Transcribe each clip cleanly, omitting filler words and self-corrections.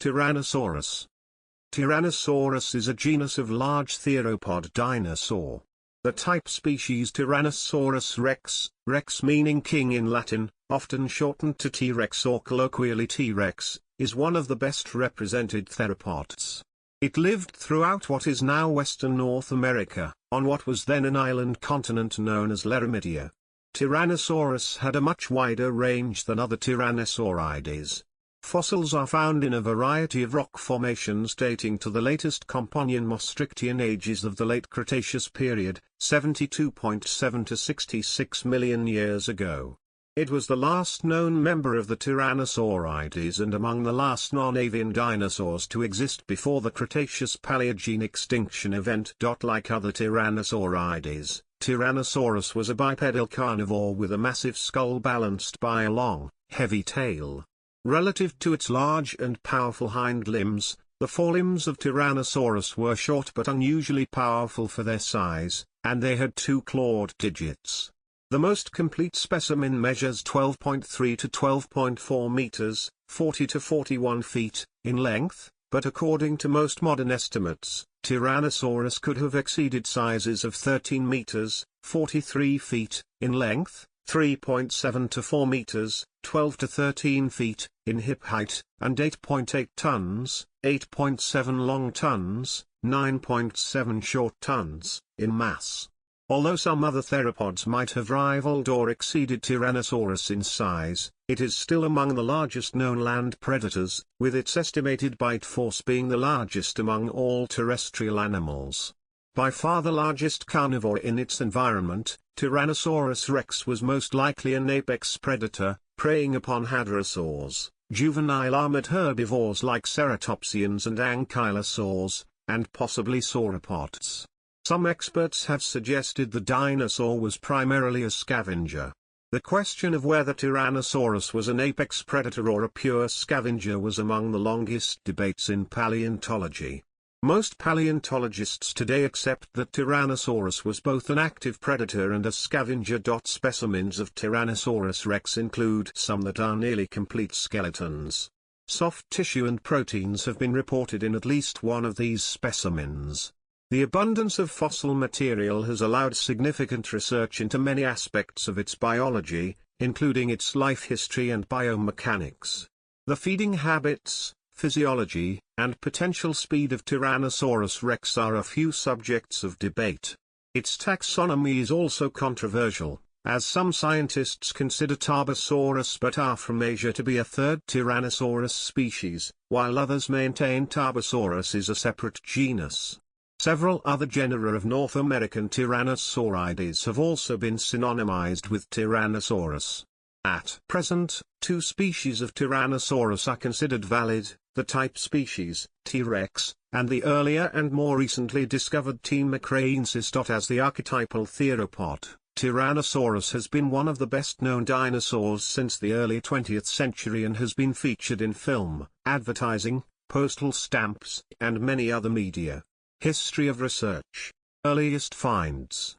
Tyrannosaurus. Tyrannosaurus is a genus of large theropod dinosaur. The type species Tyrannosaurus rex, rex meaning king in Latin, often shortened to T-rex or colloquially T-rex, is one of the best represented theropods. It lived throughout what is now western North America, on what was then an island continent known as Laramida. Tyrannosaurus had a much wider range than other tyrannosaurids. Fossils are found in a variety of rock formations dating to the latest Companion-Maastrichtian ages of the late Cretaceous period, 72.7 to 66 million years ago. It was the last known member of the Tyrannosaurids and among the last non-avian dinosaurs to exist before the Cretaceous-Paleogene extinction event. Like other Tyrannosaurids, Tyrannosaurus was a bipedal carnivore with a massive skull balanced by a long, heavy tail. Relative to its large and powerful hind limbs, the forelimbs of Tyrannosaurus were short but unusually powerful for their size, and they had two clawed digits. The most complete specimen measures 12.3 to 12.4 meters, 40 to 41 feet, in length, but according to most modern estimates, Tyrannosaurus could have exceeded sizes of 13 meters, 43 feet, in length, 3.7 to 4 meters, 12 to 13 feet, in hip height, and 8.8 tons, 8.7 long tons, 9.7 short tons, in mass. Although some other theropods might have rivaled or exceeded Tyrannosaurus in size, it is still among the largest known land predators, with its estimated bite force being the largest among all terrestrial animals. By far the largest carnivore in its environment, Tyrannosaurus rex was most likely an apex predator, preying upon hadrosaurs, juvenile armored herbivores like ceratopsians and ankylosaurs, and possibly sauropods. Some experts have suggested the dinosaur was primarily a scavenger. The question of whether Tyrannosaurus was an apex predator or a pure scavenger was among the longest debates in paleontology. Most paleontologists today accept that Tyrannosaurus was both an active predator and a scavenger. Specimens of Tyrannosaurus rex include some that are nearly complete skeletons. Soft tissue and proteins have been reported in at least one of these specimens. The abundance of fossil material has allowed significant research into many aspects of its biology, including its life history and biomechanics. The feeding habits, physiology, and potential speed of Tyrannosaurus rex are a few subjects of debate. Its taxonomy is also controversial, as some scientists consider Tarbosaurus bata from Asia to be a third Tyrannosaurus species, while others maintain Tarbosaurus is a separate genus. Several other genera of North American Tyrannosaurids have also been synonymized with Tyrannosaurus. At present, two species of Tyrannosaurus are considered valid, the type species, T-rex, and the earlier and more recently discovered T. mcraeensis. As the archetypal theropod, Tyrannosaurus has been one of the best-known dinosaurs since the early 20th century and has been featured in film, advertising, postal stamps, and many other media. History of research. Earliest finds.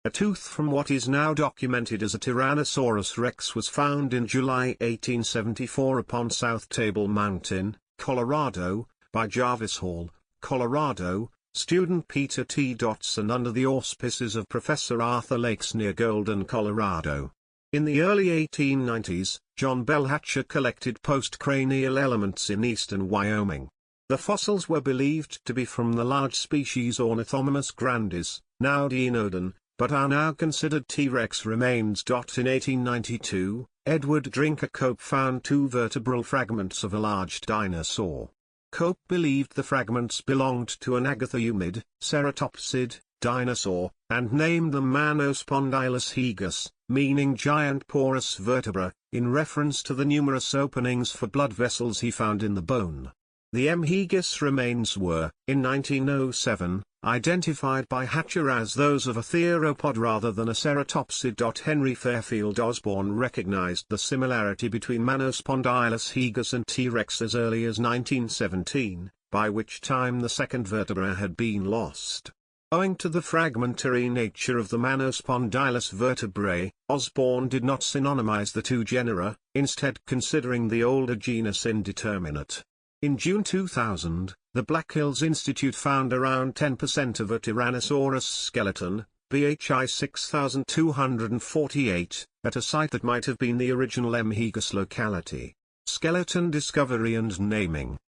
A tooth from what is now documented as a Tyrannosaurus rex was found in July 1874 upon South Table Mountain, Colorado, by Jarvis Hall, Colorado, student Peter T. Dotson under the auspices of Professor Arthur Lakes near Golden, Colorado. In the early 1890s, John Bell Hatcher collected postcranial elements in eastern Wyoming. The fossils were believed to be from the large species Ornithomimus grandis, now Dienodon, but are now considered T-rex remains. In 1892, Edward Drinker Cope found two vertebral fragments of a large dinosaur. Cope believed the fragments belonged to an agathomid, ceratopsid, dinosaur, and named them Manospondylus higus, meaning giant porous vertebra, in reference to the numerous openings for blood vessels he found in the bone. The M. higus remains were, in 1907, identified by Hatcher as those of a theropod rather than a ceratopsid. Henry Fairfield Osborn recognized the similarity between Manospondylus higus and T-rex as early as 1917, by which time the second vertebra had been lost. Owing to the fragmentary nature of the Manospondylus vertebrae, Osborn did not synonymize the two genera, instead considering the older genus indeterminate. In June 2000, the Black Hills Institute found around 10% of a Tyrannosaurus skeleton, BHI 6248, at a site that might have been the original Mhegus locality. Skeleton discovery and naming.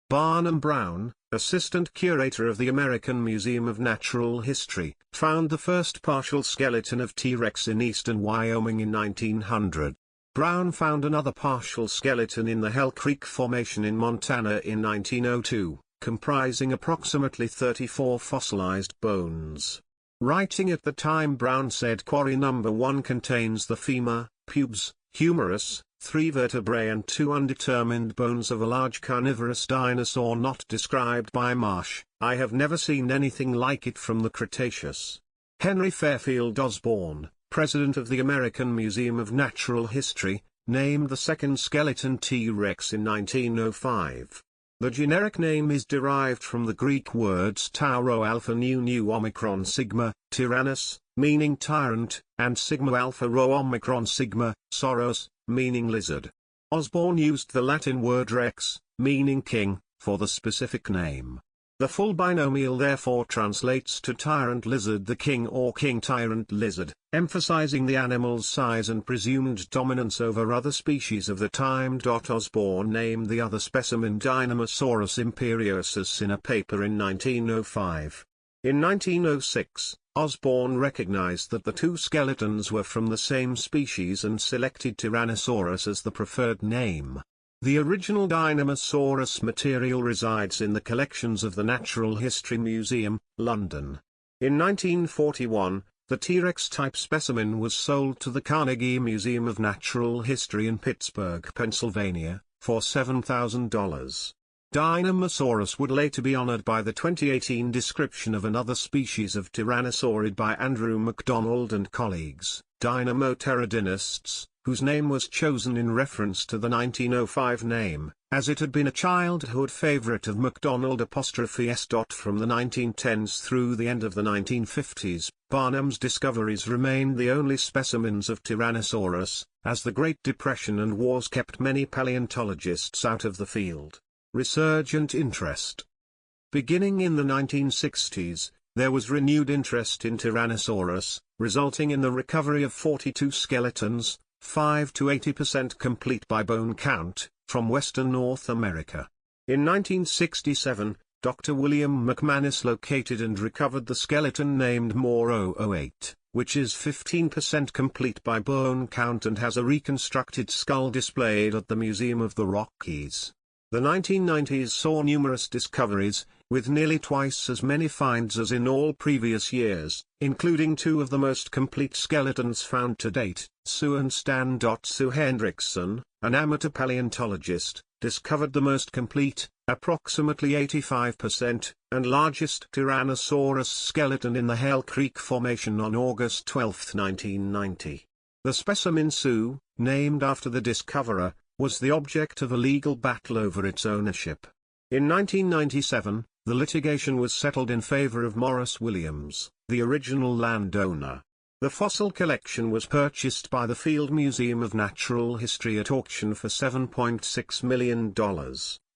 Barnum Brown, assistant curator of the American Museum of Natural History, found the first partial skeleton of T-Rex in eastern Wyoming in 1900. Brown found another partial skeleton in the Hell Creek Formation in Montana in 1902, comprising approximately 34 fossilized bones. Writing at the time, Brown said quarry number 1 contains the femur, pubes, humerus, 3 vertebrae and 2 undetermined bones of a large carnivorous dinosaur not described by Marsh. I have never seen anything like it from the Cretaceous. Henry Fairfield Osborn, president of the American Museum of Natural History, named the second skeleton T-Rex in 1905. The generic name is derived from the Greek words tau rho alpha nu nu omicron sigma, Tyrannus, meaning tyrant, and sigma alpha rho omicron sigma, Sauros, meaning lizard. Osborn used the Latin word rex, meaning king, for the specific name. The full binomial therefore translates to tyrant lizard the king or king tyrant lizard, emphasizing the animal's size and presumed dominance over other species of the time. Osborn named the other specimen Dinosaurus imperiosus in a paper in 1905. In 1906, Osborn recognized that the two skeletons were from the same species and selected Tyrannosaurus as the preferred name. The original Dinosaurus material resides in the collections of the Natural History Museum, London. In 1941, the T-Rex type specimen was sold to the Carnegie Museum of Natural History in Pittsburgh, Pennsylvania, for $7,000. Dinosaurus would later be honored by the 2018 description of another species of Tyrannosaurid by Andrew MacDonald and colleagues, Nanotyrannus, whose name was chosen in reference to the 1905 name, as it had been a childhood favorite of MacDonald ''s. From the 1910s through the end of the 1950s, Barnum's discoveries remained the only specimens of Tyrannosaurus, as the Great Depression and wars kept many paleontologists out of the field. Resurgent interest. Beginning in the 1960s, there was renewed interest in Tyrannosaurus, resulting in the recovery of 42 skeletons, 5 to 80% complete by bone count, from western North America. In 1967, Dr. William McManus located and recovered the skeleton named Moore 008, which is 15% complete by bone count and has a reconstructed skull displayed at the Museum of the Rockies. The 1990s saw numerous discoveries, with nearly twice as many finds as in all previous years, including two of the most complete skeletons found to date. Sue and Stan. Sue Hendrickson, an amateur paleontologist, discovered the most complete, approximately 85%, and largest Tyrannosaurus skeleton in the Hell Creek Formation on August 12, 1990. The specimen Sue, named after the discoverer, was the object of a legal battle over its ownership. In 1997, the litigation was settled in favor of Morris Williams, the original landowner. The fossil collection was purchased by the Field Museum of Natural History at auction for $7.6 million,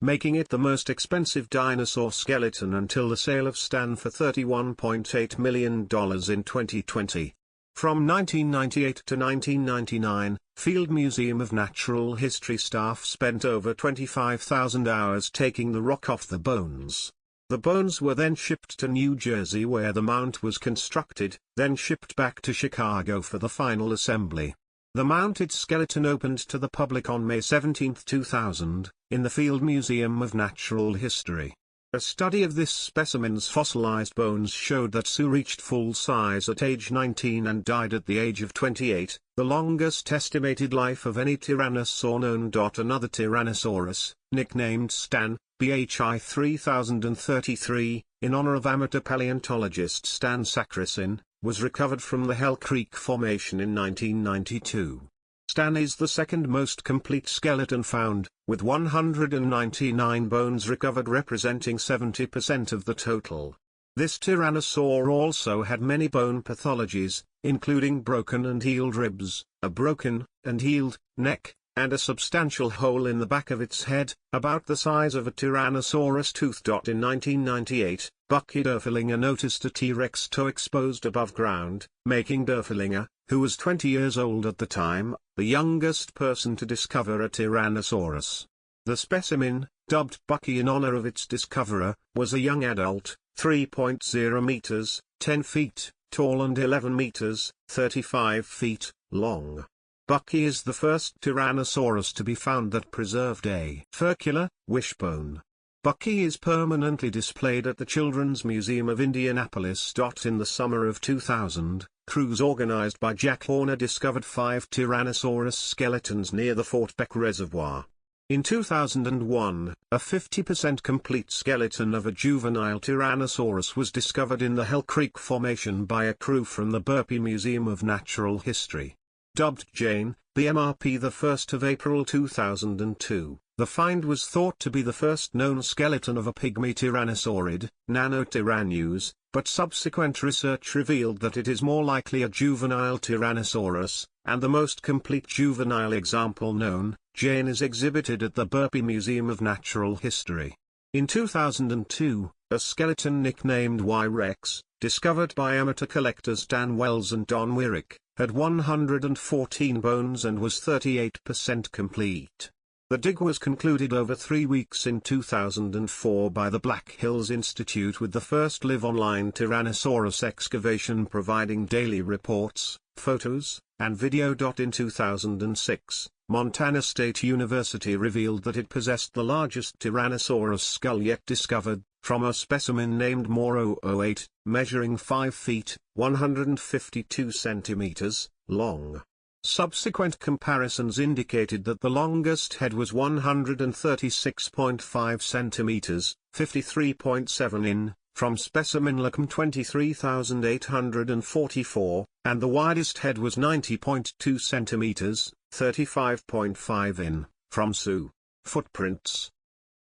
making it the most expensive dinosaur skeleton until the sale of Stan for $31.8 million in 2020. From 1998 to 1999, Field Museum of Natural History staff spent over 25,000 hours taking the rock off the bones. The bones were then shipped to New Jersey where the mount was constructed, then shipped back to Chicago for the final assembly. The mounted skeleton opened to the public on May 17, 2000, in the Field Museum of Natural History. A study of this specimen's fossilized bones showed that Sue reached full size at age 19 and died at the age of 28, the longest estimated life of any tyrannosaur known. Another Tyrannosaurus, nicknamed Stan, BHI 3033, in honor of amateur paleontologist Stan Sakrasin, was recovered from the Hell Creek Formation in 1992. Stan is the second most complete skeleton found, with 199 bones recovered representing 70% of the total. This tyrannosaur also had many bone pathologies, including broken and healed ribs, a broken and healed neck, and a substantial hole in the back of its head, about the size of a Tyrannosaurus tooth. In 1998, Bucky Derfelinger noticed a T-Rex toe exposed above ground, making Derfelinger, who was 20 years old at the time, the youngest person to discover a Tyrannosaurus. The specimen, dubbed Bucky in honor of its discoverer, was a young adult, 3.0 meters, 10 feet, tall and 11 meters, 35 feet, long. Bucky is the first Tyrannosaurus to be found that preserved a furcular wishbone. Bucky is permanently displayed at the Children's Museum of Indianapolis. In the summer of 2000, crews organized by Jack Horner discovered 5 Tyrannosaurus skeletons near the Fort Beck Reservoir. In 2001, a 50% complete skeleton of a juvenile Tyrannosaurus was discovered in the Hell Creek Formation by a crew from the Burpee Museum of Natural History. Dubbed Jane, the MRP, the 1st of April 2002, the find was thought to be the first known skeleton of a pygmy tyrannosaurid, Nanotyrannus, but subsequent research revealed that it is more likely a juvenile Tyrannosaurus, and the most complete juvenile example known. Jane is exhibited at the Burpee Museum of Natural History. In 2002, a skeleton nicknamed Y-Rex, discovered by amateur collectors Dan Wells and Don Wyrick, had 114 bones and was 38% complete. The dig was concluded over 3 weeks in 2004 by the Black Hills Institute, with the first live-online Tyrannosaurus excavation providing daily reports, photos, and video. In 2006, Montana State University revealed that it possessed the largest Tyrannosaurus skull yet discovered, from a specimen named Moro-08, measuring 5 feet, 152 centimeters, long. Subsequent comparisons indicated that the longest head was 136.5 centimeters, 53.7 in, from specimen Lacum 23844, and the widest head was 90.2 centimeters, 35.5 in, from Sioux. Footprints.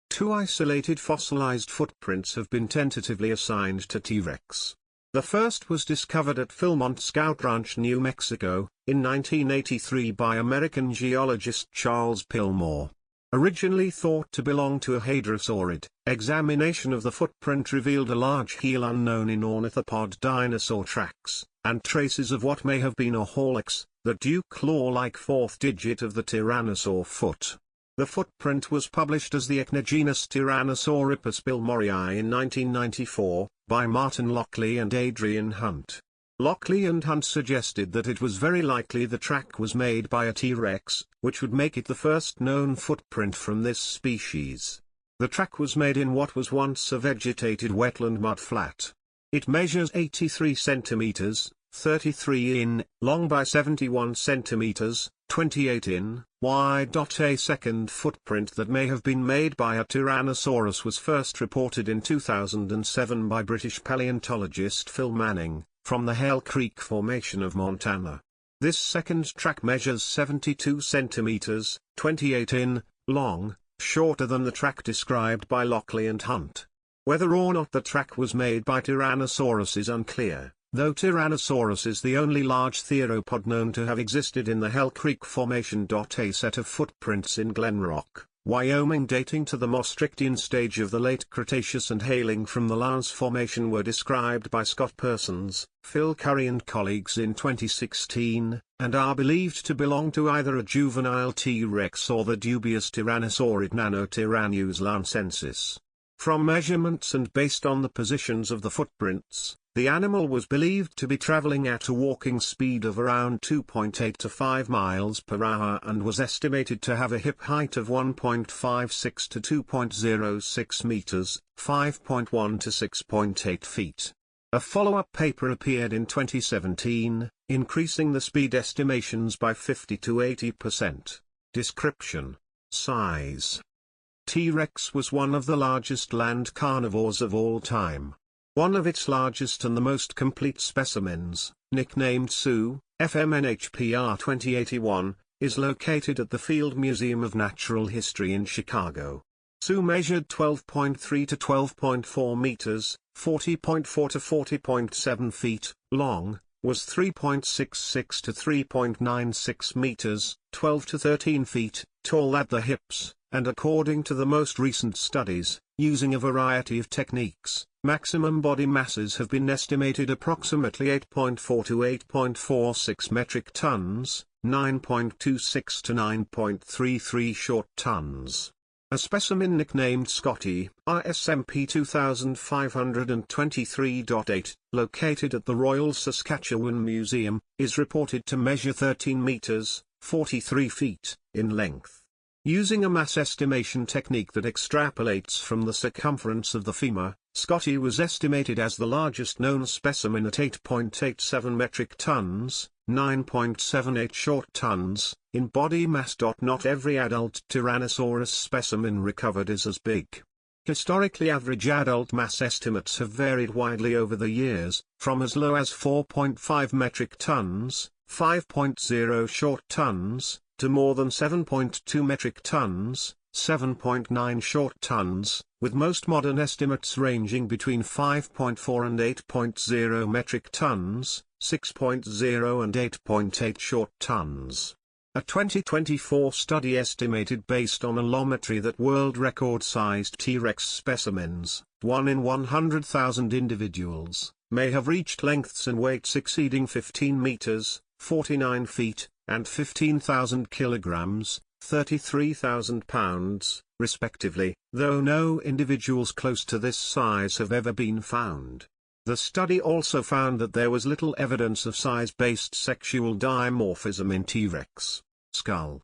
2 isolated fossilized footprints have been tentatively assigned to T-Rex. The first was discovered at Philmont Scout Ranch, New Mexico, in 1983 by American geologist Charles Pillmore. Originally thought to belong to a hadrosaurid, examination of the footprint revealed a large heel unknown in ornithopod dinosaur tracks, and traces of what may have been a hallux, the dew claw-like 4th digit of the tyrannosaur foot. The footprint was published as the Echnogenus Tyrannosauripus pillmorii in 1994, by Martin Lockley and Adrian Hunt. Lockley and Hunt suggested that it was very likely the track was made by a T-Rex, which would make it the first known footprint from this species. The track was made in what was once a vegetated wetland mudflat. It measures 83 centimeters, 33 in, long by 71 centimeters, 28 in, wide. A second footprint that may have been made by a Tyrannosaurus was first reported in 2007 by British paleontologist Phil Manning, from the Hell Creek Formation of Montana. This second track measures 72 centimeters, 28 in, long, shorter than the track described by Lockley and Hunt. Whether or not the track was made by Tyrannosaurus is unclear, though Tyrannosaurus is the only large theropod known to have existed in the Hell Creek Formation. A set of footprints in Glen Rock, Wyoming, dating to the Maastrichtian stage of the late Cretaceous and hailing from the Lance Formation were described by Scott Persons, Phil Curry and colleagues in 2016, and are believed to belong to either a juvenile T-Rex or the dubious Tyrannosaurid Nanotyrannus lancensis. From measurements and based on the positions of the footprints, the animal was believed to be traveling at a walking speed of around 2.8 to 5 miles per hour and was estimated to have a hip height of 1.56 to 2.06 meters, 5.1 to 6.8 feet. A follow-up paper appeared in 2017, increasing the speed estimations by 50 to 80%. Description. Size. T-Rex was one of the largest land carnivores of all time. One of its largest and the most complete specimens, nicknamed Sioux, FMNHPR 2081, is located at the Field Museum of Natural History in Chicago. Sioux measured 12.3 to 12.4 meters, 40.4 to 40.7 feet, long, was 3.66 to 3.96 meters, 12 to 13 feet, tall at the hips, and according to the most recent studies, using a variety of techniques, maximum body masses have been estimated approximately 8.4 to 8.46 metric tons, 9.26 to 9.33 short tons. A specimen nicknamed Scotty, ISMP 2523.8, located at the Royal Saskatchewan Museum, is reported to measure 13 meters, 43 feet, in length. Using a mass estimation technique that extrapolates from the circumference of the femur, Scotty was estimated as the largest known specimen at 8.87 metric tons, 9.78 short tons, in body mass. Not every adult Tyrannosaurus specimen recovered is as big. Historically, average adult mass estimates have varied widely over the years, from as low as 4.5 metric tons, 5.0 short tons, to more than 7.2 metric tons, 7.9 short tons, with most modern estimates ranging between 5.4 and 8.0 metric tons, 6.0 and 8.8 short tons. A 2024 study estimated based on allometry that world record-sized T-Rex specimens, 1 in 100,000 individuals, may have reached lengths and weights exceeding 15 meters, 49 feet, and 15,000 kilograms, 33,000 pounds, respectively, though no individuals close to this size have ever been found. The study also found that there was little evidence of size-based sexual dimorphism in T-Rex skull.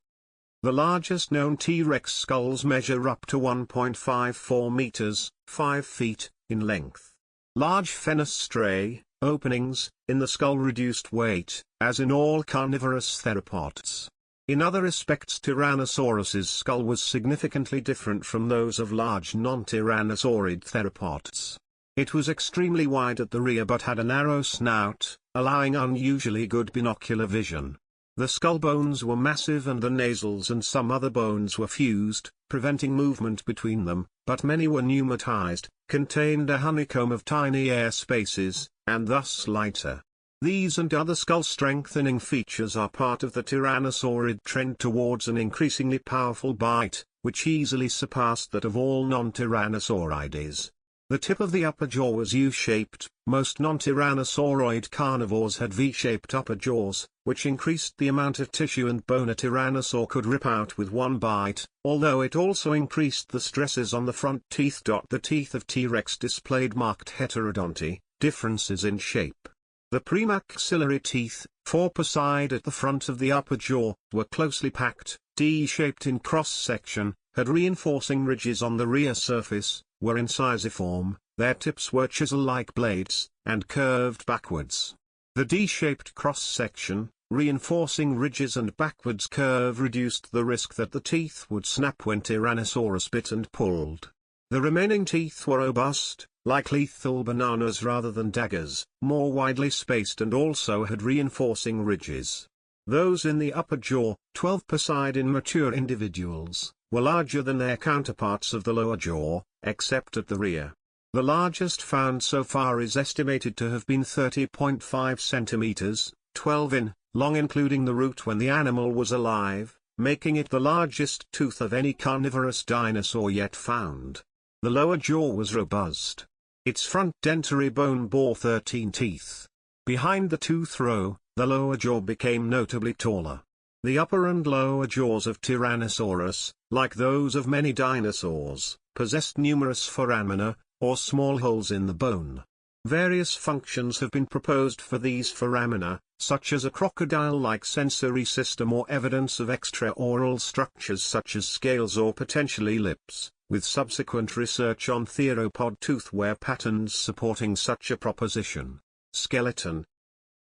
The largest known T-Rex skulls measure up to 1.54 meters, 5 feet, in length. Large fenestrae, openings, in the skull reduced weight, as in all carnivorous theropods. In other respects, Tyrannosaurus's skull was significantly different from those of large non-tyrannosaurid theropods. It was extremely wide at the rear but had a narrow snout, allowing unusually good binocular vision. The skull bones were massive and the nasals and some other bones were fused, preventing movement between them, but many were pneumatized, contained a honeycomb of tiny air spaces, and thus lighter. These and other skull-strengthening features are part of the tyrannosaurid trend towards an increasingly powerful bite, which easily surpassed that of all non-tyrannosaurids. The tip of the upper jaw was U-shaped. Most non-tyrannosauroid carnivores had V-shaped upper jaws, which increased the amount of tissue and bone a tyrannosaur could rip out with one bite, although it also increased the stresses on the front teeth. The teeth of T-Rex displayed marked heterodonty, differences in shape. The premaxillary teeth, 4 per side at the front of the upper jaw, were closely packed, D-shaped in cross-section, had reinforcing ridges on the rear surface, were incisiform, their tips were chisel-like blades, and curved backwards. The D-shaped cross-section, reinforcing ridges and backwards curve reduced the risk that the teeth would snap when Tyrannosaurus bit and pulled. The remaining teeth were robust, like lethal bananas rather than daggers, more widely spaced and also had reinforcing ridges. Those in the upper jaw, 12 per side in mature individuals, were larger than their counterparts of the lower jaw, except at the rear. The largest found so far is estimated to have been 30.5 centimeters, 12 in, long including the root when the animal was alive, making it the largest tooth of any carnivorous dinosaur yet found. The lower jaw was robust. Its front dentary bone bore 13 teeth. Behind the tooth row, the lower jaw became notably taller. The upper and lower jaws of Tyrannosaurus, like those of many dinosaurs, possessed numerous foramina, or small holes in the bone. Various functions have been proposed for these foramina, such as a crocodile-like sensory system or evidence of extraoral structures such as scales or potentially lips, with subsequent research on theropod tooth wear patterns supporting such a proposition. Skeleton.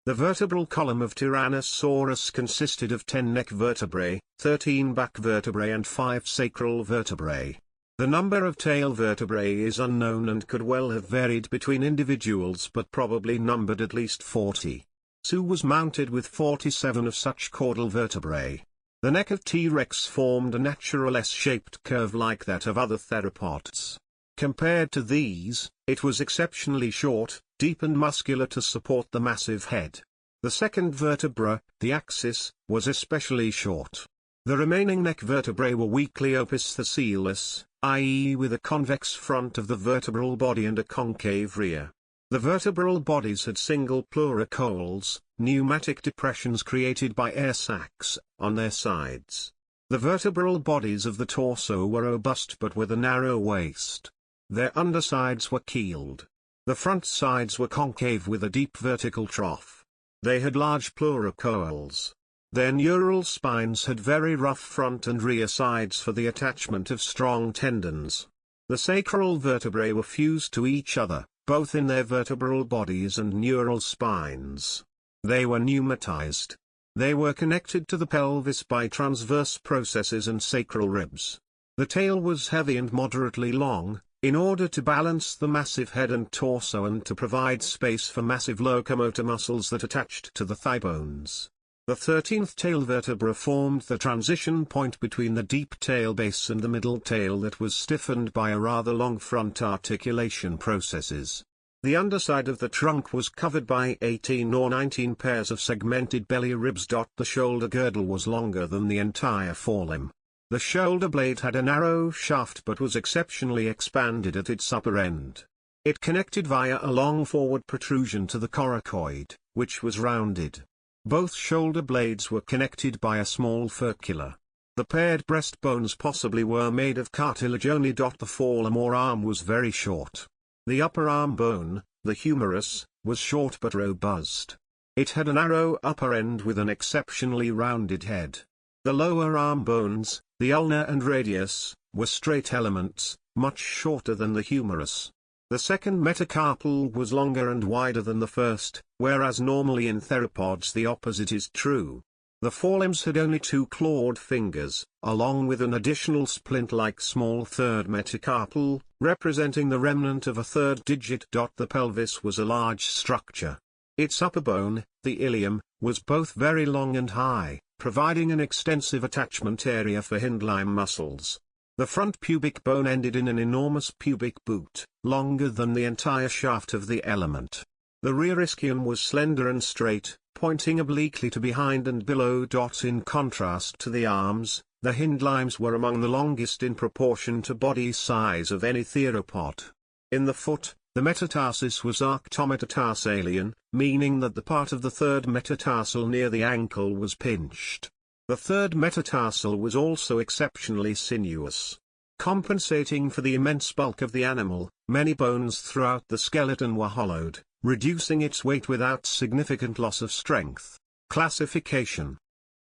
The vertebral column of Tyrannosaurus consisted of 10 neck vertebrae, 13 back vertebrae and 5 sacral vertebrae. The number of tail vertebrae is unknown and could well have varied between individuals but probably numbered at least 40. Sue was mounted with 47 of such caudal vertebrae. The neck of T-Rex formed a natural S-shaped curve like that of other theropods. Compared to these, it was exceptionally short, deep and muscular to support the massive head. The second vertebra, the axis, was especially short. The remaining neck vertebrae were weakly opisthocoelous, i.e. with a convex front of the vertebral body and a concave rear. The vertebral bodies had single pluricoles, pneumatic depressions created by air sacs, on their sides. The vertebral bodies of the torso were robust but with a narrow waist. Their undersides were keeled. The front sides were concave with a deep vertical trough. They had large pluricoles. Their neural spines had very rough front and rear sides for the attachment of strong tendons. The sacral vertebrae were fused to each other, both in their vertebral bodies and neural spines. They were pneumatized. They were connected to the pelvis by transverse processes and sacral ribs. The tail was heavy and moderately long, in order to balance the massive head and torso and to provide space for massive locomotor muscles that attached to the thigh bones. The 13th tail vertebra formed the transition point between the deep tail base and the middle tail that was stiffened by a rather long front articulation processes. The underside of the trunk was covered by 18 or 19 pairs of segmented belly ribs. The shoulder girdle was longer than the entire forelimb. The shoulder blade had a narrow shaft but was exceptionally expanded at its upper end. It connected via a long forward protrusion to the coracoid, which was rounded. Both shoulder blades were connected by a small furcula. The paired breastbones possibly were made of cartilage only. The forearm or arm was very short. The upper arm bone, the humerus, was short but robust. It had a narrow upper end with an exceptionally rounded head. The lower arm bones, the ulna and radius, were straight elements, much shorter than the humerus. The second metacarpal was longer and wider than the first, whereas normally in theropods the opposite is true. The forelimbs had only 2 clawed fingers, along with an additional splint-like small third metacarpal, representing the remnant of a third digit. The pelvis was a large structure. Its upper bone, the ilium, was both very long and high, providing an extensive attachment area for hindlimb muscles. The front pubic bone ended in an enormous pubic boot, longer than the entire shaft of the element. The rear ischium was slender and straight, pointing obliquely to behind and below. In contrast to the arms, the hindlimbs were among the longest in proportion to body size of any theropod. In the foot, the metatarsus was arctometatarsalia, meaning that the part of the third metatarsal near the ankle was pinched. The third metatarsal was also exceptionally sinuous. Compensating for the immense bulk of the animal, many bones throughout the skeleton were hollowed, reducing its weight without significant loss of strength. Classification.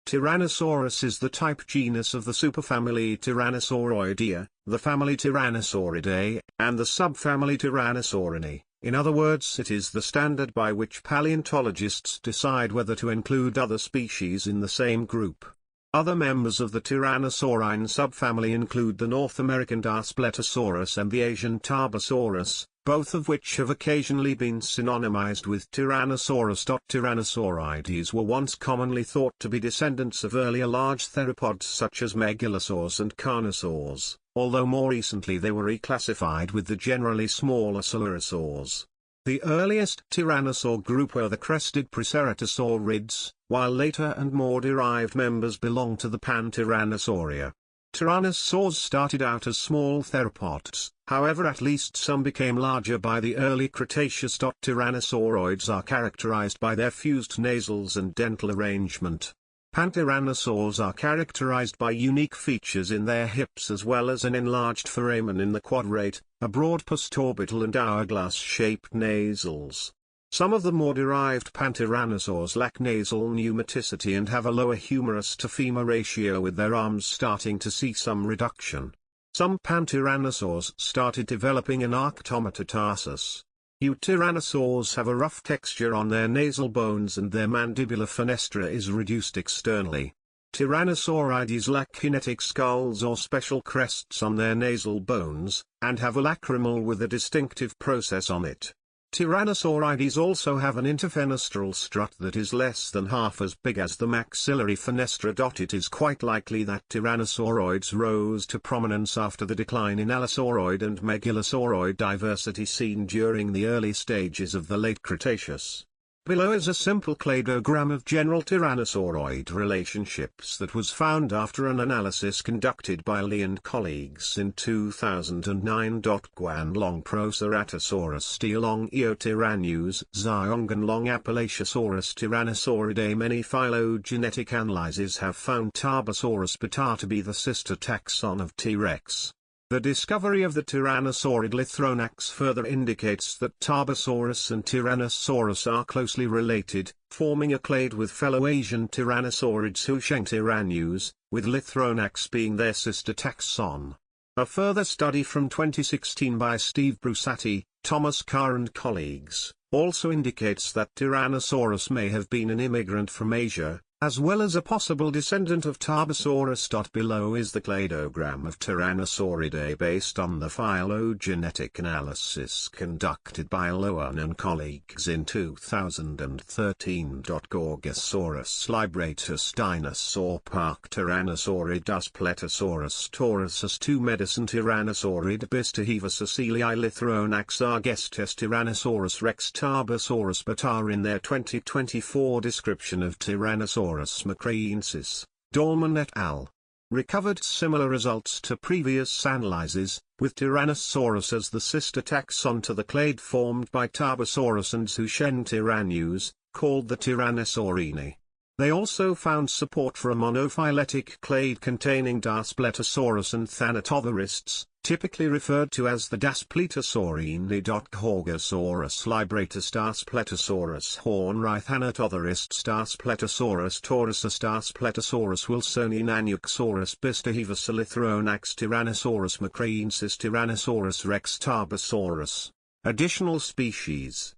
Tyrannosaurus is the type genus of the superfamily Tyrannosauroidea, the family Tyrannosauridae, and the subfamily Tyrannosaurini. In other words, it is the standard by which paleontologists decide whether to include other species in the same group. Other members of the Tyrannosaurine subfamily include the North American Daspletosaurus and the Asian Tarbosaurus, both of which have occasionally been synonymized with Tyrannosaurus. Tyrannosaurides were once commonly thought to be descendants of earlier large theropods such as megalosaurs and carnosaurs, although more recently they were reclassified with the generally smaller saurosaurs. The earliest tyrannosaur group were the crested Proceratosaurids, while later and more derived members belong to the Pantyrannosauria. Tyrannosaurs started out as small theropods, however at least some became larger by the early Cretaceous. Tyrannosauroids are characterized by their fused nasals and dental arrangement. Pantyrannosaurs are characterized by unique features in their hips as well as an enlarged foramen in the quadrate, a broad postorbital and hourglass-shaped nasals. Some of the more derived Pantyrannosaurs lack nasal pneumaticity and have a lower humerus to femur ratio, with their arms starting to see some reduction. Some Pantyrannosaurs started developing an arctometatarsus. Eutyrannosaurs have a rough texture on their nasal bones and their mandibular fenestra is reduced externally. Tyrannosaurides lack kinetic skulls or special crests on their nasal bones, and have a lacrimal with a distinctive process on it. Tyrannosaurides also have an interfenestral strut that is less than half as big as the maxillary fenestra. It is quite likely that Tyrannosauroids rose to prominence after the decline in Allosauroid and Megalosauroid diversity seen during the early stages of the late Cretaceous. Below is a simple cladogram of general tyrannosauroid relationships that was found after an analysis conducted by Lee and colleagues in 2009. Guanlong Proceratosaurus Tialong Eotyrannus Zyonganlong Appalachiosaurus Tyrannosauridae. Many phylogenetic analyses have found Tarbosaurus bata to be the sister taxon of T. rex. The discovery of the Tyrannosaurid Lithronax further indicates that Tarbosaurus and Tyrannosaurus are closely related, forming a clade with fellow Asian Tyrannosaurids Tyrannosaurus, with Lithronax being their sister taxon. A further study from 2016 by Steve Brusati, Thomas Carr and colleagues, also indicates that Tyrannosaurus may have been an immigrant from Asia, as well as a possible descendant of Tarbosaurus. Below is the cladogram of Tyrannosauridae based on the phylogenetic analysis conducted by Loan and colleagues in 2013. Gorgosaurus libratus Dinosaur Park Tyrannosaurus Pletosaurus Taurusus 2 Medicine Tyrannosaurid Bistaheva Cecilii Lithronax Argestes Tyrannosaurus Rex Tarbosaurus bata. In their 2024 description of Tyrannosaurus mcraeensis, Dolman et al. Recovered similar results to previous analyses, with Tyrannosaurus as the sister taxon to the clade formed by Tarbosaurus and Tyrannosaurus, called the Tyrannosaurini. They also found support for a monophyletic clade containing Daspletosaurus and Thanatotherists, typically referred to as the Daspletosaurine. Gorgosaurus libratus Daspletosaurus Hornrith Thanatotherists Daspletosaurus Taurusus Daspletosaurus wilsoni Nanucsaurus Bistaheva Lithronax Tyrannosaurus mcraeensis Tyrannosaurus rex Tarbosaurus. Additional species.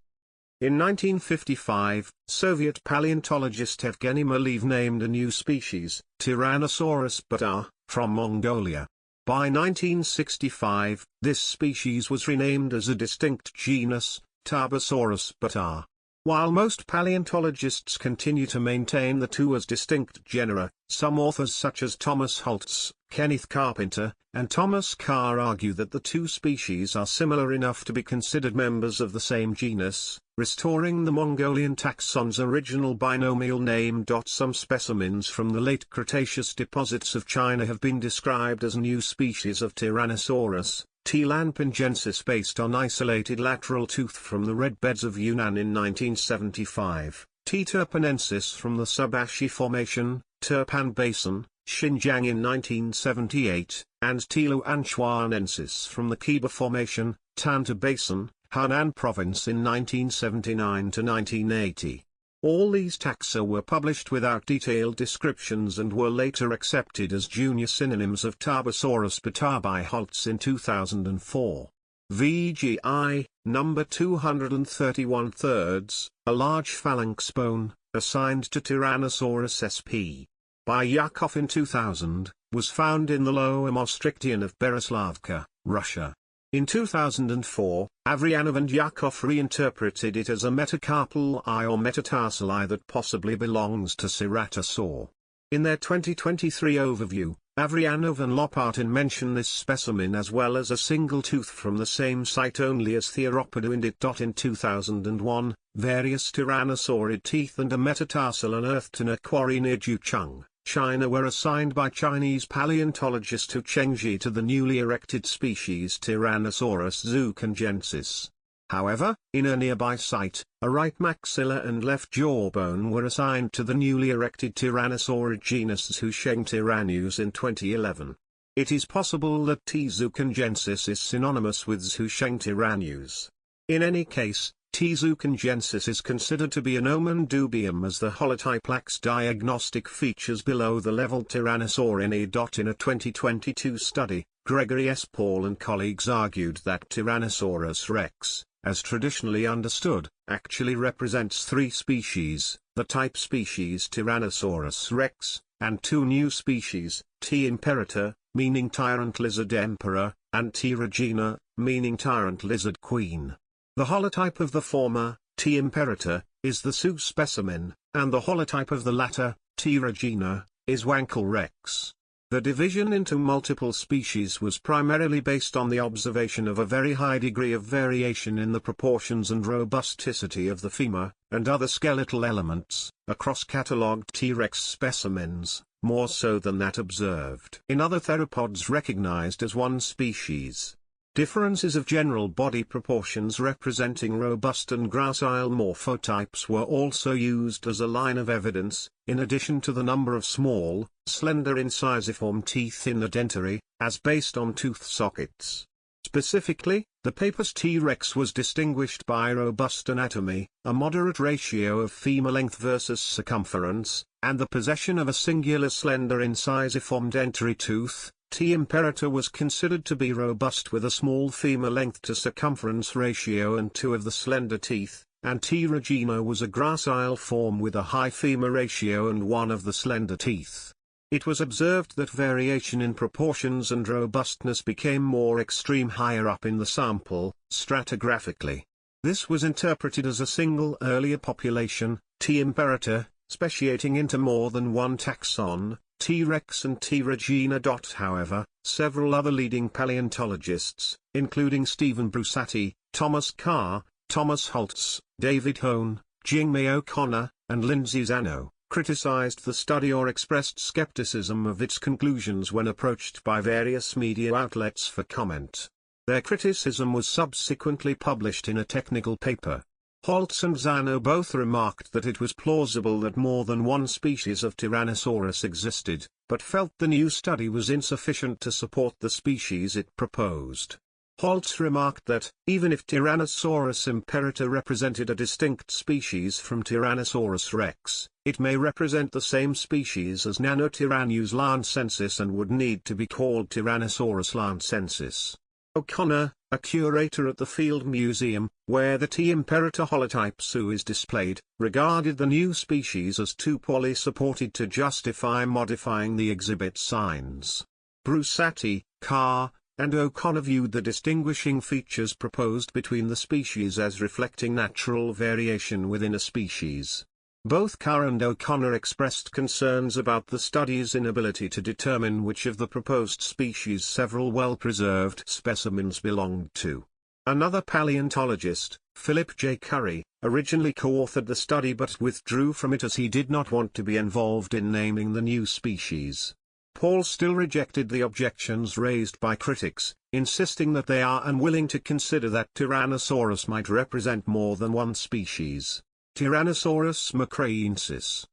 In 1955, Soviet paleontologist Evgeny Maleev named a new species, Tyrannosaurus bata, from Mongolia. By 1965, this species was renamed as a distinct genus, Tarbosaurus bata. While most paleontologists continue to maintain the two as distinct genera, some authors such as Thomas Holtz, Kenneth Carpenter, and Thomas Carr argue that the two species are similar enough to be considered members of the same genus, restoring the Mongolian taxon's original binomial name. Some specimens from the late Cretaceous deposits of China have been described as new species of Tyrannosaurus, T. lampingensis, based on isolated lateral tooth from the red beds of Yunnan in 1975, T. turpanensis from the Subashi Formation, Turpan Basin, Xinjiang in 1978, and T. luanchuanensis from the Kiba Formation, Tanta Basin, Hunan Province in 1979 to 1980. All these taxa were published without detailed descriptions and were later accepted as junior synonyms of Tarbosaurus bata by Holtz in 2004. VGI, number 231 thirds, a large phalanx bone, assigned to Tyrannosaurus sp. by Yakov in 2000, was found in the Lower Mostrictian of Beroslavka, Russia. In 2004, Avryanov and Yakov reinterpreted it as a metacarpal eye or metatarsal eye that possibly belongs to Ceratosaur. In their 2023 overview, Avryanov and Lopatin mention this specimen as well as a single tooth from the same site only as Theropoda indit. In 2001, various tyrannosaurid teeth and a metatarsal unearthed in a quarry near Jucheng, China were assigned by Chinese paleontologist Hu Chengji to the newly erected species Tyrannosaurus zuchengensis. However, in a nearby site, a right maxilla and left jawbone were assigned to the newly erected tyrannosaurid genus Zhuchengtyrannus in 2011. It is possible that T. zuchengensis is synonymous with Zhuchengtyrannus. In any case, T. zuchengensis is considered to be a nomen dubium as the holotype lacks diagnostic features below the level Tyrannosaurini. In a 2022 study, Gregory S. Paul and colleagues argued that Tyrannosaurus rex, as traditionally understood, actually represents three species, the type species Tyrannosaurus rex, and two new species, T. imperator, meaning tyrant lizard emperor, and T. regina, meaning tyrant lizard queen. The holotype of the former, T. imperator, is the Sioux specimen, and the holotype of the latter, T. regina, is Wankel rex. The division into multiple species was primarily based on the observation of a very high degree of variation in the proportions and robusticity of the femur, and other skeletal elements, across catalogued T-Rex specimens, more so than that observed in other theropods recognized as one species. Differences of general body proportions representing robust and gracile morphotypes were also used as a line of evidence, in addition to the number of small, slender incisiform teeth in the dentary, as based on tooth sockets. Specifically, the paper's T-Rex was distinguished by robust anatomy, a moderate ratio of femur length versus circumference, and the possession of a singular slender incisiform dentary tooth. T. imperator was considered to be robust with a small femur length to circumference ratio and two of the slender teeth, and T. regina was a gracile form with a high femur ratio and one of the slender teeth. It was observed that variation in proportions and robustness became more extreme higher up in the sample, stratigraphically. This was interpreted as a single earlier population, T. imperator, speciating into more than one taxon, T-Rex and T. regina. However, several other leading paleontologists, including Stephen Brusatte, Thomas Carr, Thomas Holtz, David Hone, Jingmei O'Connor, and Lindsay Zano, criticized the study or expressed skepticism of its conclusions when approached by various media outlets for comment. Their criticism was subsequently published in a technical paper. Holtz and Zano both remarked that it was plausible that more than one species of Tyrannosaurus existed, but felt the new study was insufficient to support the species it proposed. Holtz remarked that, even if Tyrannosaurus imperator represented a distinct species from Tyrannosaurus rex, it may represent the same species as Nanotyrannus lancensis and would need to be called Tyrannosaurus lancensis. O'Connor, a curator at the Field Museum, where the T. imperator holotype zoo is displayed, regarded the new species as too poorly supported to justify modifying the exhibit signs. Brusatte, Carr, and O'Connor viewed the distinguishing features proposed between the species as reflecting natural variation within a species. Both Carr and O'Connor expressed concerns about the study's inability to determine which of the proposed species several well-preserved specimens belonged to. Another paleontologist, Philip J. Curry, originally co-authored the study but withdrew from it as he did not want to be involved in naming the new species. Paul still rejected the objections raised by critics, insisting that they are unwilling to consider that Tyrannosaurus might represent more than one species. Tyrannosaurus mcraeensis.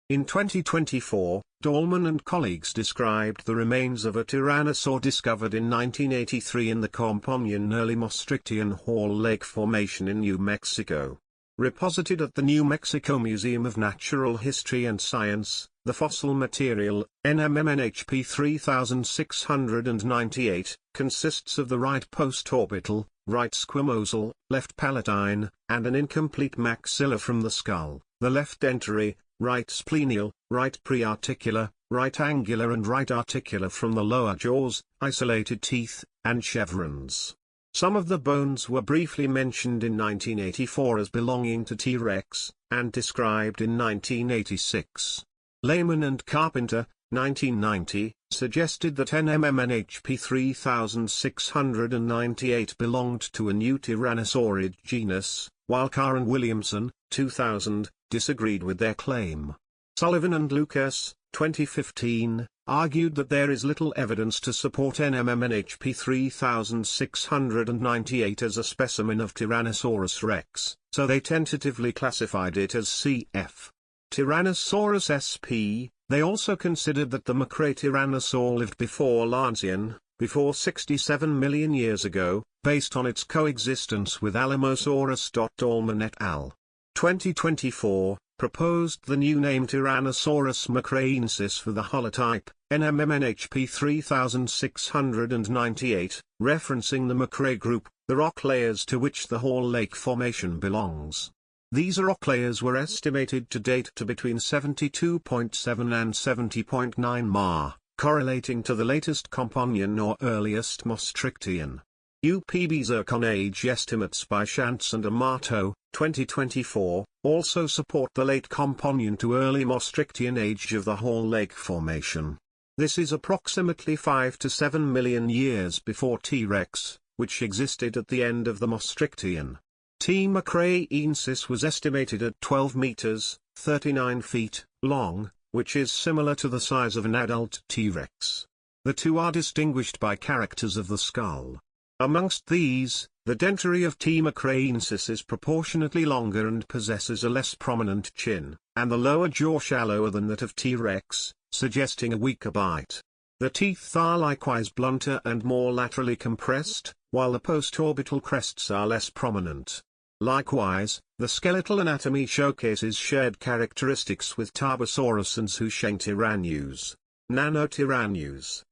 In 2024, Dahlman and colleagues described the remains of a tyrannosaur discovered in 1983 in the Componian early Maastrichtian Hall Lake Formation in New Mexico. Reposited at the New Mexico Museum of Natural History and Science, the fossil material, NMMNHP 3698, consists of the right postorbital, right squamosal, left palatine, and an incomplete maxilla from the skull, the left dentary, right splenial, right prearticular, right angular and right articular from the lower jaws, isolated teeth, and chevrons. Some of the bones were briefly mentioned in 1984 as belonging to T-Rex, and described in 1986. Lehman and Carpenter, 1990, suggested that NMMNHP 3698 belonged to a new Tyrannosaurid genus, while Carr and Williamson, 2000, disagreed with their claim. Sullivan and Lucas, 2015, argued that there is little evidence to support NMMNHP 3698 as a specimen of Tyrannosaurus rex, so they tentatively classified it as cf. Tyrannosaurus sp. They also considered that the mcraeentyrannosaur lived before Lancian, before 67 million years ago, based on its coexistence with Alamosaurus. Dahlman et al. 2024, proposed the new name Tyrannosaurus mcraeensis for the holotype, NMMNHP 3698, referencing the McRae group, the rock layers to which the Hall Lake Formation belongs. These rock layers were estimated to date to between 72.7 and 70.9 Ma, correlating to the latest Componian or earliest Maastrichtian. UPB zircon age estimates by Shantz and Amato, 2024, also support the late Componian to early Maastrichtian age of the Hall Lake Formation. This is approximately 5 to 7 million years before T-Rex, which existed at the end of the Maastrichtian. T. mcraeensis was estimated at 12 meters, 39 feet, long, which is similar to the size of an adult T-Rex. The two are distinguished by characters of the skull. Amongst these, the dentary of T. mcraeensis is proportionately longer and possesses a less prominent chin, and the lower jaw shallower than that of T-Rex, suggesting a weaker bite. The teeth are likewise blunter and more laterally compressed, while the postorbital crests are less prominent. Likewise, the skeletal anatomy showcases shared characteristics with Tarbosaurus and Nanotyrannus. Nanotyrannus.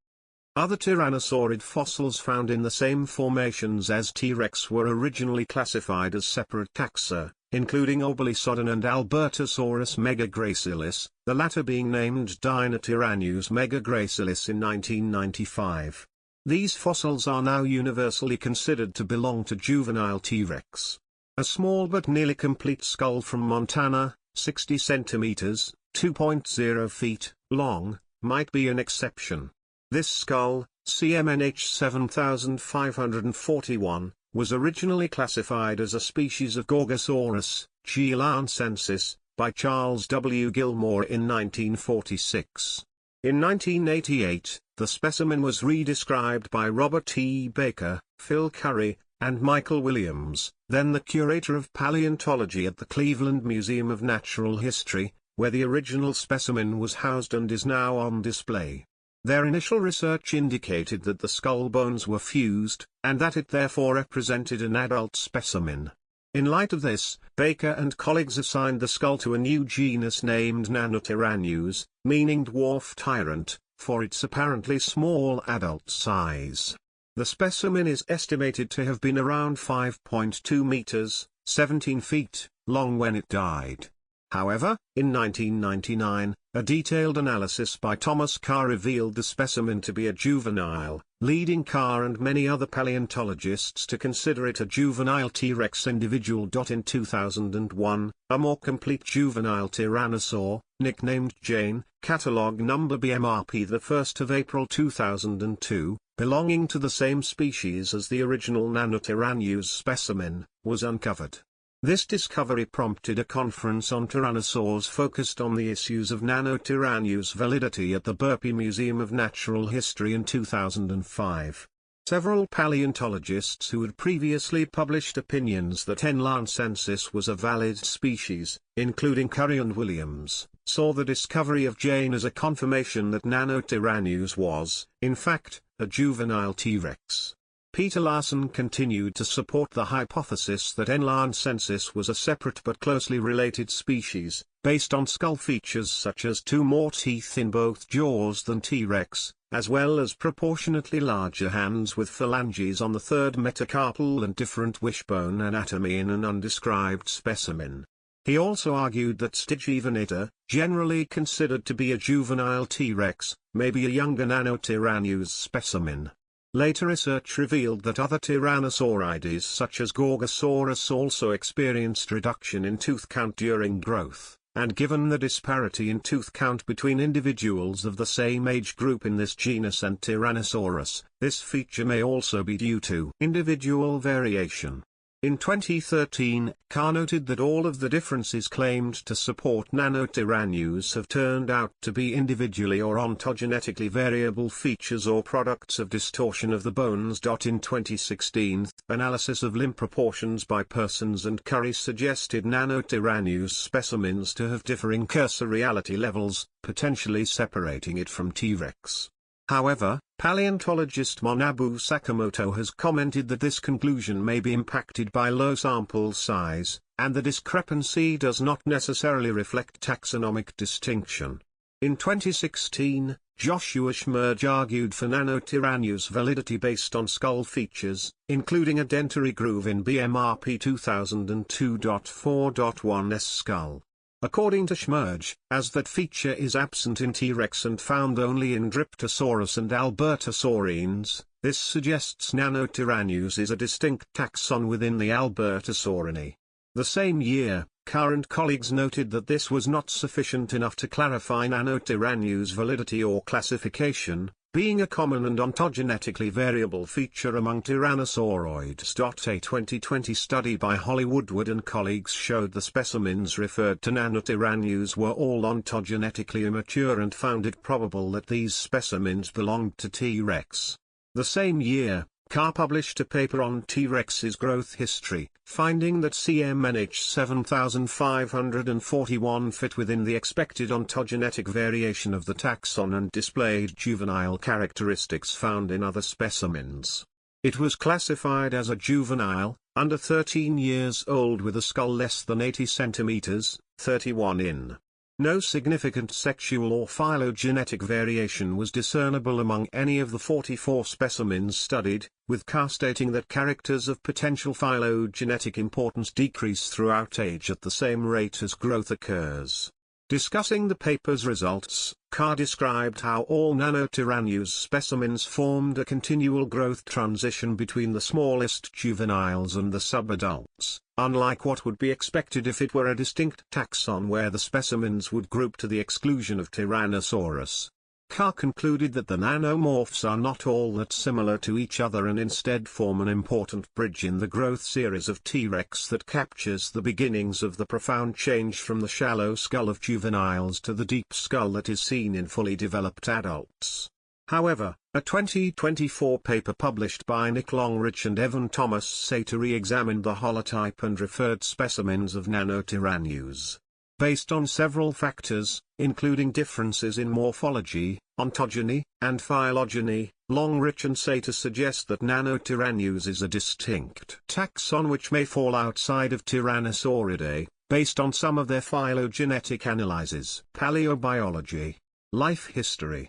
Other tyrannosaurid fossils found in the same formations as T-Rex were originally classified as separate taxa, including Obelisodon and Albertosaurus megagracilis, the latter being named Dinotyrannus megagracilis in 1995. These fossils are now universally considered to belong to juvenile T-Rex. A small but nearly complete skull from Montana, 60 centimeters, 2.0 feet, long, might be an exception. This skull, CMNH 7541, was originally classified as a species of Gorgosaurus, Gilancensis, by Charles W. Gilmore in 1946. In 1988, the specimen was redescribed by Robert E. Baker, Phil Curry, and Michael Williams, then the curator of paleontology at the Cleveland Museum of Natural History, where the original specimen was housed and is now on display. Their initial research indicated that the skull bones were fused, and that it therefore represented an adult specimen. In light of this, Baker and colleagues assigned the skull to a new genus named Nanotyrannus, meaning dwarf tyrant, for its apparently small adult size. The specimen is estimated to have been around 5.2 meters, 17 feet, long when it died. However, in 1999, a detailed analysis by Thomas Carr revealed the specimen to be a juvenile, leading Carr and many other paleontologists to consider it a juvenile T-Rex individual. In 2001, a more complete juvenile tyrannosaur, nicknamed Jane, catalogue number BMRP 1 April 2002, belonging to the same species as the original Nanotyrannus specimen, was uncovered. This discovery prompted a conference on tyrannosaurs focused on the issues of Nanotyrannus validity at the Burpee Museum of Natural History in 2005. Several paleontologists who had previously published opinions that N. lancensis was a valid species, including Curry and Williams, saw the discovery of Jane as a confirmation that Nanotyrannus was, in fact, a juvenile T-Rex. Peter Larson continued to support the hypothesis that N. lancensis was a separate but closely related species, based on skull features such as two more teeth in both jaws than T-Rex, as well as proportionately larger hands with phalanges on the third metacarpal and different wishbone anatomy in an undescribed specimen. He also argued that Stygivanita, generally considered to be a juvenile T-Rex, may be a younger Nanotyrannus specimen. Later research revealed that other tyrannosaurids such as Gorgosaurus also experienced reduction in tooth count during growth, and given the disparity in tooth count between individuals of the same age group in this genus and Tyrannosaurus, this feature may also be due to individual variation. In 2013, Carr noted that all of the differences claimed to support Nanotyrannus have turned out to be individually or ontogenetically variable features or products of distortion of the bones. In 2016, analysis of limb proportions by Persons and Curry suggested Nanotyrannus specimens to have differing cursoriality levels, potentially separating it from T-Rex. However, paleontologist Manabu Sakamoto has commented that this conclusion may be impacted by low sample size, and the discrepancy does not necessarily reflect taxonomic distinction. In 2016, Joshua Schmerge argued for Nanotyrannus validity based on skull features, including a dentary groove in BMRP 2002.4.1's skull. According to Schmerge, as that feature is absent in T-Rex and found only in Dryptosaurus and Albertosaurines, this suggests Nanotyrannus is a distinct taxon within the Albertosaurinae. The same year, Carr and colleagues noted that this was not sufficient enough to clarify Nanotyrannus' validity or classification, being a common and ontogenetically variable feature among tyrannosauroids. A 2020 study by Holly Woodward and colleagues showed the specimens referred to Nanotyrannus were all ontogenetically immature and found it probable that these specimens belonged to T-Rex. The same year, Carr published a paper on T-Rex's growth history, finding that CMNH 7541 fit within the expected ontogenetic variation of the taxon and displayed juvenile characteristics found in other specimens. It was classified as a juvenile, under 13 years old with a skull less than 80 cm, 31 in. No significant sexual or phylogenetic variation was discernible among any of the 44 specimens studied, with Carr stating that characters of potential phylogenetic importance decrease throughout age at the same rate as growth occurs. Discussing the paper's results, Carr described how all Nanotyrannus specimens formed a continual growth transition between the smallest juveniles and the subadults, unlike what would be expected if it were a distinct taxon where the specimens would group to the exclusion of Tyrannosaurus. Carr concluded that the nanomorphs are not all that similar to each other and instead form an important bridge in the growth series of T-Rex that captures the beginnings of the profound change from the shallow skull of juveniles to the deep skull that is seen in fully developed adults. However, a 2024 paper published by Nick Longrich and Evan Thomas Sater re-examined the holotype and referred specimens of Nanotyrannus. Based on several factors, including differences in morphology, ontogeny, and phylogeny, Longrich and Sater suggest that Nanotyrannus is a distinct taxon which may fall outside of Tyrannosauridae, based on some of their phylogenetic analyses. Paleobiology. Life history.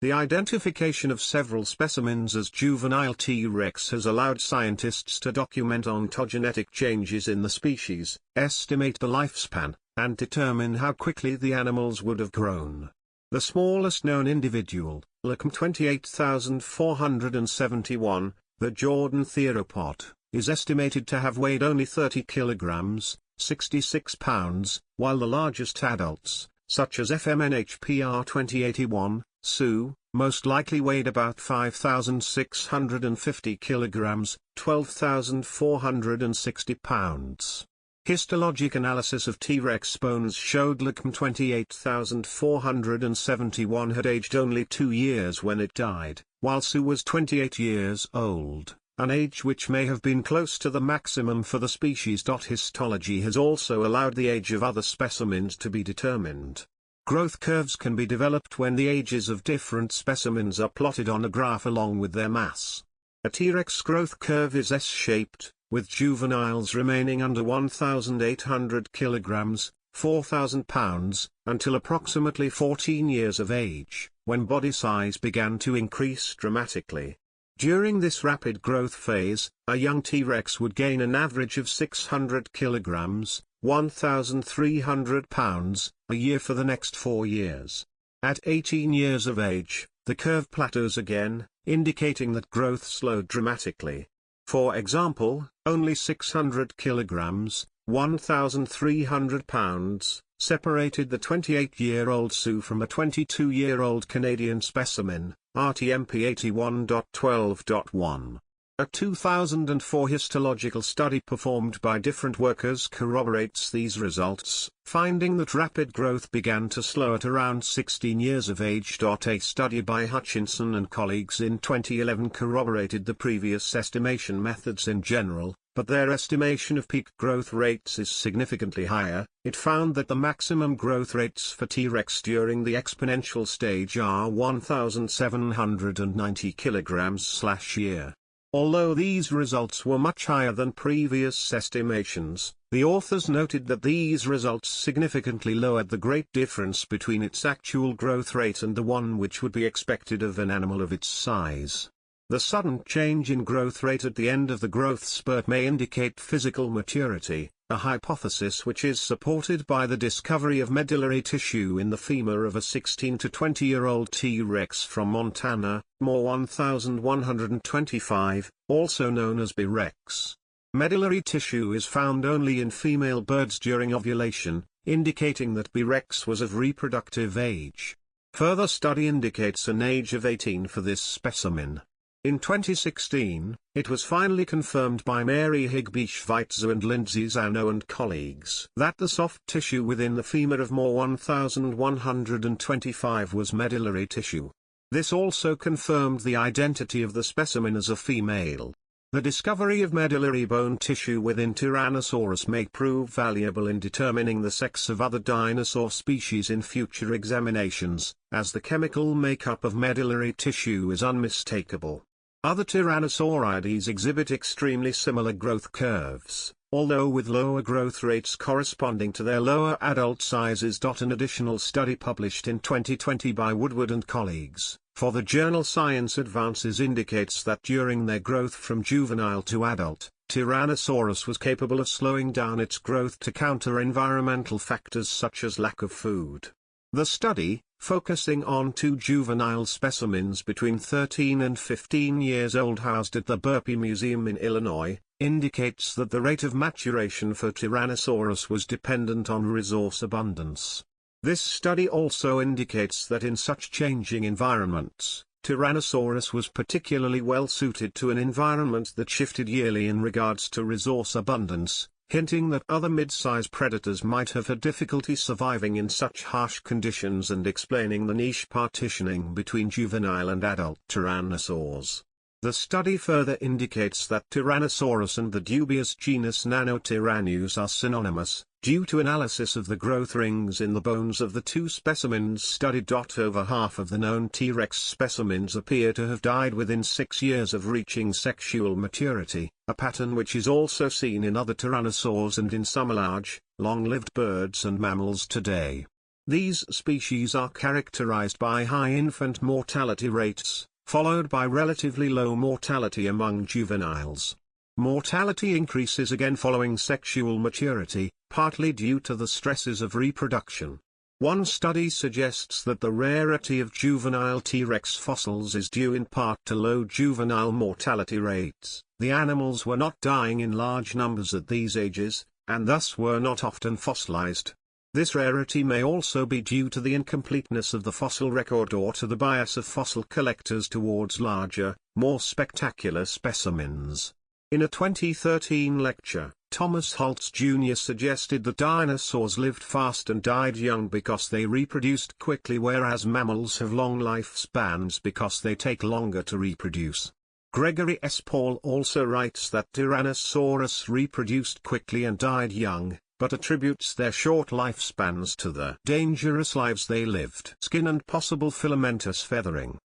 The identification of several specimens as juvenile T-Rex has allowed scientists to document ontogenetic changes in the species, estimate the lifespan, and determine how quickly the animals would have grown. The smallest known individual, Lacum 28471, the Jordan theropod, is estimated to have weighed only 30 kilograms, 66 pounds, while the largest adults, such as FMNHPR 2081, Sioux, most likely weighed about 5,650 kilograms, 12,460 pounds. Histologic analysis of T-Rex bones showed Lacum 28471 had aged only 2 years when it died, while Sioux was 28 years old, an age which may have been close to the maximum for the species. Histology has also allowed the age of other specimens to be determined. Growth curves can be developed when the ages of different specimens are plotted on a graph along with their mass. A T-Rex growth curve is S-shaped, with juveniles remaining under 1,800 kilograms, 4,000 pounds, until approximately 14 years of age, when body size began to increase dramatically. During this rapid growth phase, a young T-Rex would gain an average of 600 kilograms, 1,300 pounds, a year for the next 4 years. At 18 years of age, the curve plateaus again, indicating that growth slowed dramatically. For example, only 600 kilograms, 1,300 pounds, separated the 28-year-old Sioux from a 22-year-old Canadian specimen, RTMP 81.12.1. A 2004 histological study performed by different workers corroborates these results, finding that rapid growth began to slow at around 16 years of age. A study by Hutchinson and colleagues in 2011 corroborated the previous estimation methods in general, but their estimation of peak growth rates is significantly higher. It found that the maximum growth rates for T-Rex during the exponential stage are 1,790 kilograms/year. Although these results were much higher than previous estimations, the authors noted that these results significantly lowered the great difference between its actual growth rate and the one which would be expected of an animal of its size. The sudden change in growth rate at the end of the growth spurt may indicate physical maturity, a hypothesis which is supported by the discovery of medullary tissue in the femur of a 16 to 20-year-old T-Rex from Montana, Moore 1125, also known as B. rex. Medullary tissue is found only in female birds during ovulation, indicating that B. rex was of reproductive age. Further study indicates an age of 18 for this specimen. In 2016, it was finally confirmed by Mary Higby Schweitzer and Lindsay Zano and colleagues that the soft tissue within the femur of Moore 1125 was medullary tissue. This also confirmed the identity of the specimen as a female. The discovery of medullary bone tissue within Tyrannosaurus may prove valuable in determining the sex of other dinosaur species in future examinations, as the chemical makeup of medullary tissue is unmistakable. Other tyrannosaurids exhibit extremely similar growth curves, although with lower growth rates corresponding to their lower adult sizes. An additional study published in 2020 by Woodward and colleagues, for the journal Science Advances indicates that during their growth from juvenile to adult, Tyrannosaurus was capable of slowing down its growth to counter environmental factors such as lack of food. The study, focusing on 2 juvenile specimens between 13 and 15 years old housed at the Burpee Museum in Illinois, indicates that the rate of maturation for Tyrannosaurus was dependent on resource abundance. This study also indicates that in such changing environments, Tyrannosaurus was particularly well suited to an environment that shifted yearly in regards to resource abundance, hinting that other mid-size predators might have had difficulty surviving in such harsh conditions and explaining the niche partitioning between juvenile and adult tyrannosaurs. The study further indicates that Tyrannosaurus and the dubious genus Nanotyrannus are synonymous, due to analysis of the growth rings in the bones of the 2 specimens studied. Over half of the known T-Rex specimens appear to have died within 6 years of reaching sexual maturity, a pattern which is also seen in other tyrannosaurs and in some large, long-lived birds and mammals today. These species are characterized by high infant mortality rates, followed by relatively low mortality among juveniles. Mortality increases again following sexual maturity, partly due to the stresses of reproduction. One study suggests that the rarity of juvenile T-Rex fossils is due in part to low juvenile mortality rates. The animals were not dying in large numbers at these ages, and thus were not often fossilized. This rarity may also be due to the incompleteness of the fossil record or to the bias of fossil collectors towards larger, more spectacular specimens. In a 2013 lecture, Thomas Holtz Jr. suggested that dinosaurs lived fast and died young because they reproduced quickly, whereas mammals have long lifespans because they take longer to reproduce. Gregory S. Paul also writes that Tyrannosaurus reproduced quickly and died young, but attributes their short lifespans to the dangerous lives they lived. Skin and possible filamentous feathering.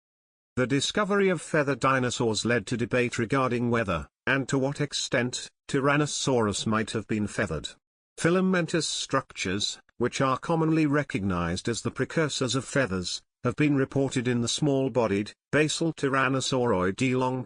The discovery of feathered dinosaurs led to debate regarding whether, and to what extent, Tyrannosaurus might have been feathered. Filamentous structures, which are commonly recognized as the precursors of feathers, have been reported in the small-bodied, basal Tyrannosauroid Dilong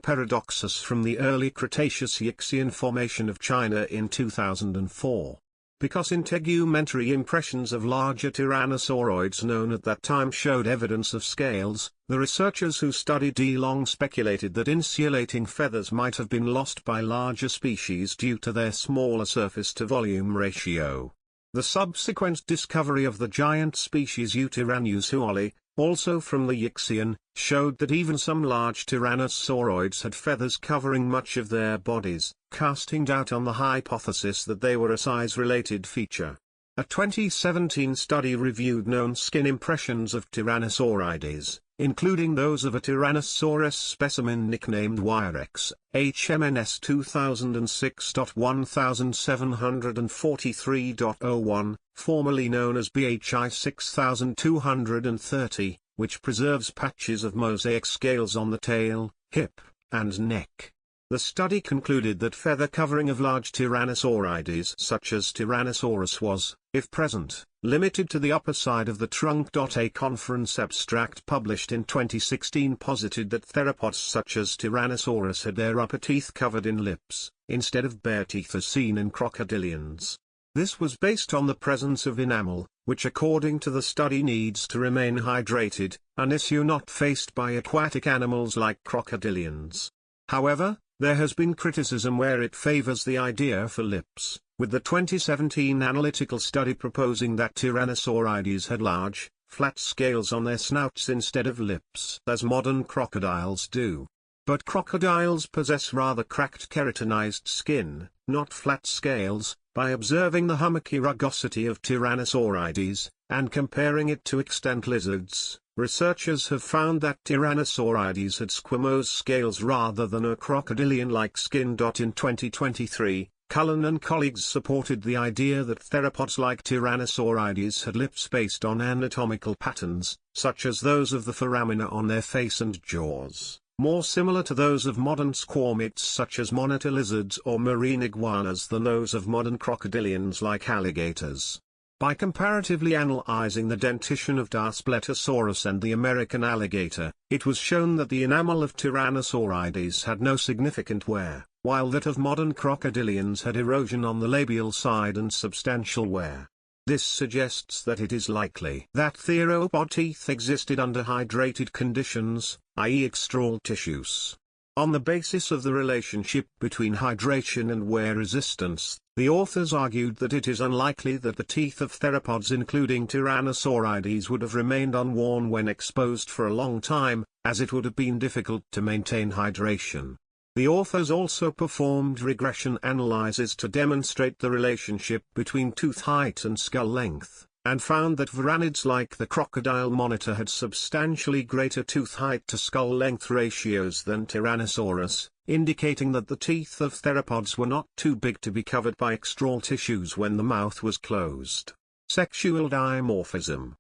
from the early Cretaceous Yixian Formation of China in 2004. Because integumentary impressions of larger tyrannosauroids known at that time showed evidence of scales, the researchers who studied Dilong speculated that insulating feathers might have been lost by larger species due to their smaller surface-to-volume ratio. The subsequent discovery of the giant species Eutyrannus huoli, also from the Yixian, showed that even some large tyrannosauroids had feathers covering much of their bodies, casting doubt on the hypothesis that they were a size-related feature. A 2017 study reviewed known skin impressions of tyrannosaurids, including those of a Tyrannosaurus specimen nicknamed Wirex, HMNS 2006.1743.01, formerly known as BHI 6230, which preserves patches of mosaic scales on the tail, hip, and neck. The study concluded that feather covering of large tyrannosaurids such as Tyrannosaurus was, if present, limited to the upper side of the trunk. A conference abstract published in 2016 posited that theropods such as Tyrannosaurus had their upper teeth covered in lips, instead of bare teeth as seen in crocodilians. This was based on the presence of enamel, which according to the study needs to remain hydrated, an issue not faced by aquatic animals like crocodilians. However, There has been criticism where it favors the idea for lips, with the 2017 analytical study proposing that tyrannosaurids had large, flat scales on their snouts instead of lips as modern crocodiles do. But crocodiles possess rather cracked keratinized skin, not flat scales. By observing the hummocky rugosity of tyrannosaurids, and comparing it to extant lizards, researchers have found that tyrannosaurids had squamose scales rather than a crocodilian-like skin. In 2023, Cullen and colleagues supported the idea that theropods like tyrannosaurids had lips based on anatomical patterns, such as those of the foramina on their face and jaws, more similar to those of modern squamates such as monitor lizards or marine iguanas than those of modern crocodilians like alligators. By comparatively analyzing the dentition of Daspletosaurus and the American alligator, it was shown that the enamel of tyrannosaurids had no significant wear, while that of modern crocodilians had erosion on the labial side and substantial wear. This suggests that it is likely that theropod teeth existed under hydrated conditions, i.e. extral tissues. On the basis of the relationship between hydration and wear resistance, the authors argued that it is unlikely that the teeth of theropods including tyrannosaurids would have remained unworn when exposed for a long time, as it would have been difficult to maintain hydration. The authors also performed regression analyses to demonstrate the relationship between tooth height and skull length, and found that varanids like the crocodile monitor had substantially greater tooth height to skull length ratios than Tyrannosaurus, indicating that the teeth of theropods were not too big to be covered by extral tissues when the mouth was closed. Sexual dimorphism.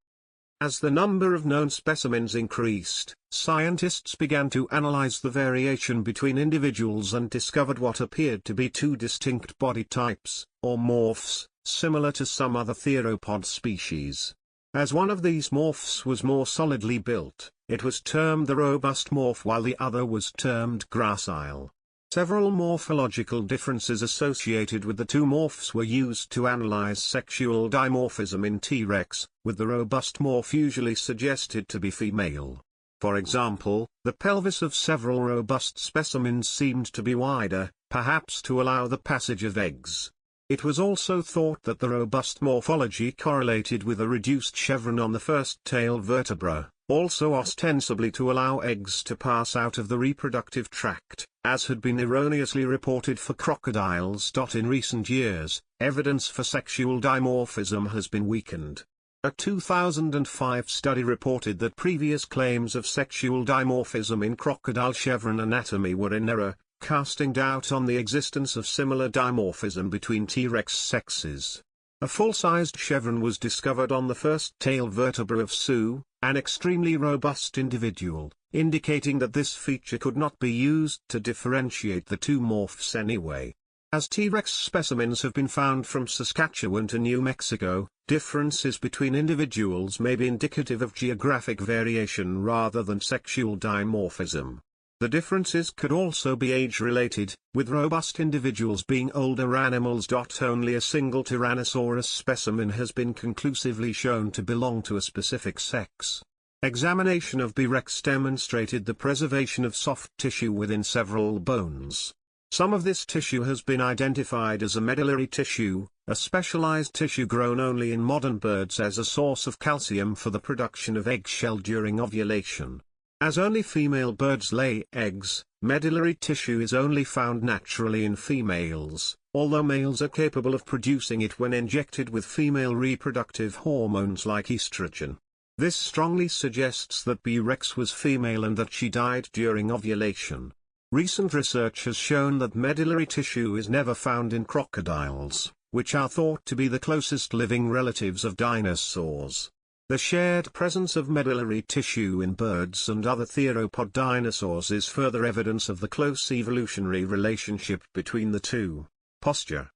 As the number of known specimens increased, scientists began to analyze the variation between individuals and discovered what appeared to be two distinct body types, or morphs, similar to some other theropod species. As one of these morphs was more solidly built, it was termed the robust morph while the other was termed gracile. Several morphological differences associated with the two morphs were used to analyze sexual dimorphism in T-Rex, with the robust morph usually suggested to be female. For example, the pelvis of several robust specimens seemed to be wider, perhaps to allow the passage of eggs. It was also thought that the robust morphology correlated with a reduced chevron on the first tail vertebra, also ostensibly to allow eggs to pass out of the reproductive tract, as had been erroneously reported for crocodiles. In recent years, evidence for sexual dimorphism has been weakened. A 2005 study reported that previous claims of sexual dimorphism in crocodile chevron anatomy were in error, casting doubt on the existence of similar dimorphism between T-Rex sexes. A full-sized chevron was discovered on the first tail vertebra of Sue, an extremely robust individual, indicating that this feature could not be used to differentiate the two morphs anyway. As T-Rex specimens have been found from Saskatchewan to New Mexico, differences between individuals may be indicative of geographic variation rather than sexual dimorphism. The differences could also be age-related, with robust individuals being older animals. Only a single Tyrannosaurus specimen has been conclusively shown to belong to a specific sex. Examination of B-Rex demonstrated the preservation of soft tissue within several bones. Some of this tissue has been identified as a medullary tissue, a specialized tissue grown only in modern birds as a source of calcium for the production of eggshell during ovulation. As only female birds lay eggs, medullary tissue is only found naturally in females, although males are capable of producing it when injected with female reproductive hormones like estrogen. This strongly suggests that B-Rex was female and that she died during ovulation. Recent research has shown that medullary tissue is never found in crocodiles, which are thought to be the closest living relatives of dinosaurs. The shared presence of medullary tissue in birds and other theropod dinosaurs is further evidence of the close evolutionary relationship between the two. Posture.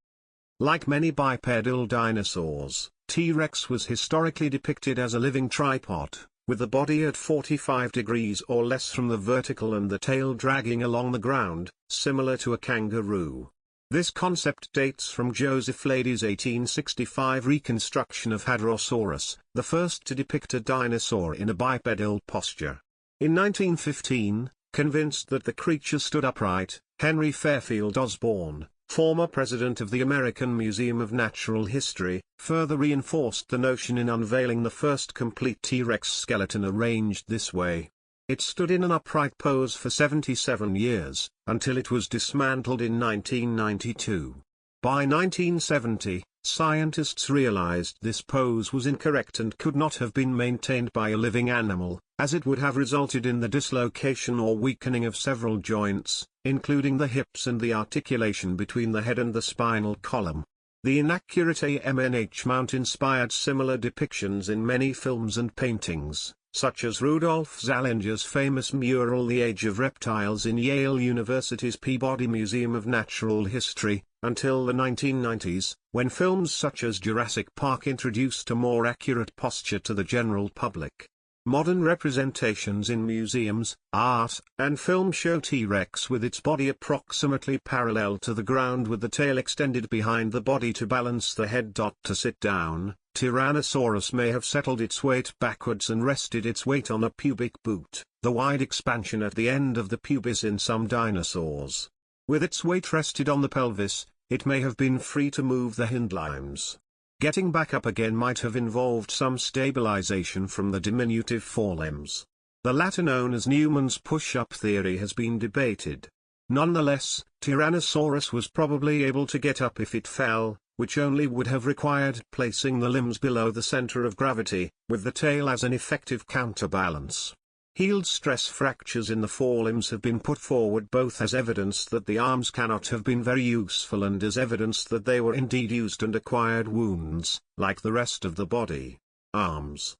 Like many bipedal dinosaurs, T-Rex was historically depicted as a living tripod, with the body at 45 degrees or less from the vertical and the tail dragging along the ground, similar to a kangaroo. This concept dates from Joseph Lady's 1865 reconstruction of Hadrosaurus, the first to depict a dinosaur in a bipedal posture. In 1915, Convinced that the creature stood upright, Henry Fairfield Osborn, former president of the American Museum of Natural History, further reinforced the notion in unveiling the first complete T-Rex skeleton arranged this way. It stood in an upright pose for 77 years, until it was dismantled in 1992. By 1970, scientists realized this pose was incorrect and could not have been maintained by a living animal, as it would have resulted in the dislocation or weakening of several joints, including the hips and the articulation between the head and the spinal column. The inaccurate AMNH mount inspired similar depictions in many films and paintings, such as Rudolf Zallinger's famous mural The Age of Reptiles in Yale University's Peabody Museum of Natural History, until the 1990s, when films such as Jurassic Park introduced a more accurate posture to the general public. Modern representations in museums, art, and film show T-Rex with its body approximately parallel to the ground with the tail extended behind the body to balance the head. To sit down, Tyrannosaurus may have settled its weight backwards and rested its weight on a pubic boot, the wide expansion at the end of the pubis in some dinosaurs. With its weight rested on the pelvis, it may have been free to move the hindlimbs. Getting back up again might have involved some stabilization from the diminutive forelimbs. The latter, known as Newman's push-up theory, has been debated. Nonetheless, Tyrannosaurus was probably able to get up if it fell, which only would have required placing the limbs below the center of gravity, with the tail as an effective counterbalance. Healed stress fractures in the forelimbs have been put forward both as evidence that the arms cannot have been very useful and as evidence that they were indeed used and acquired wounds, like the rest of the body. Arms.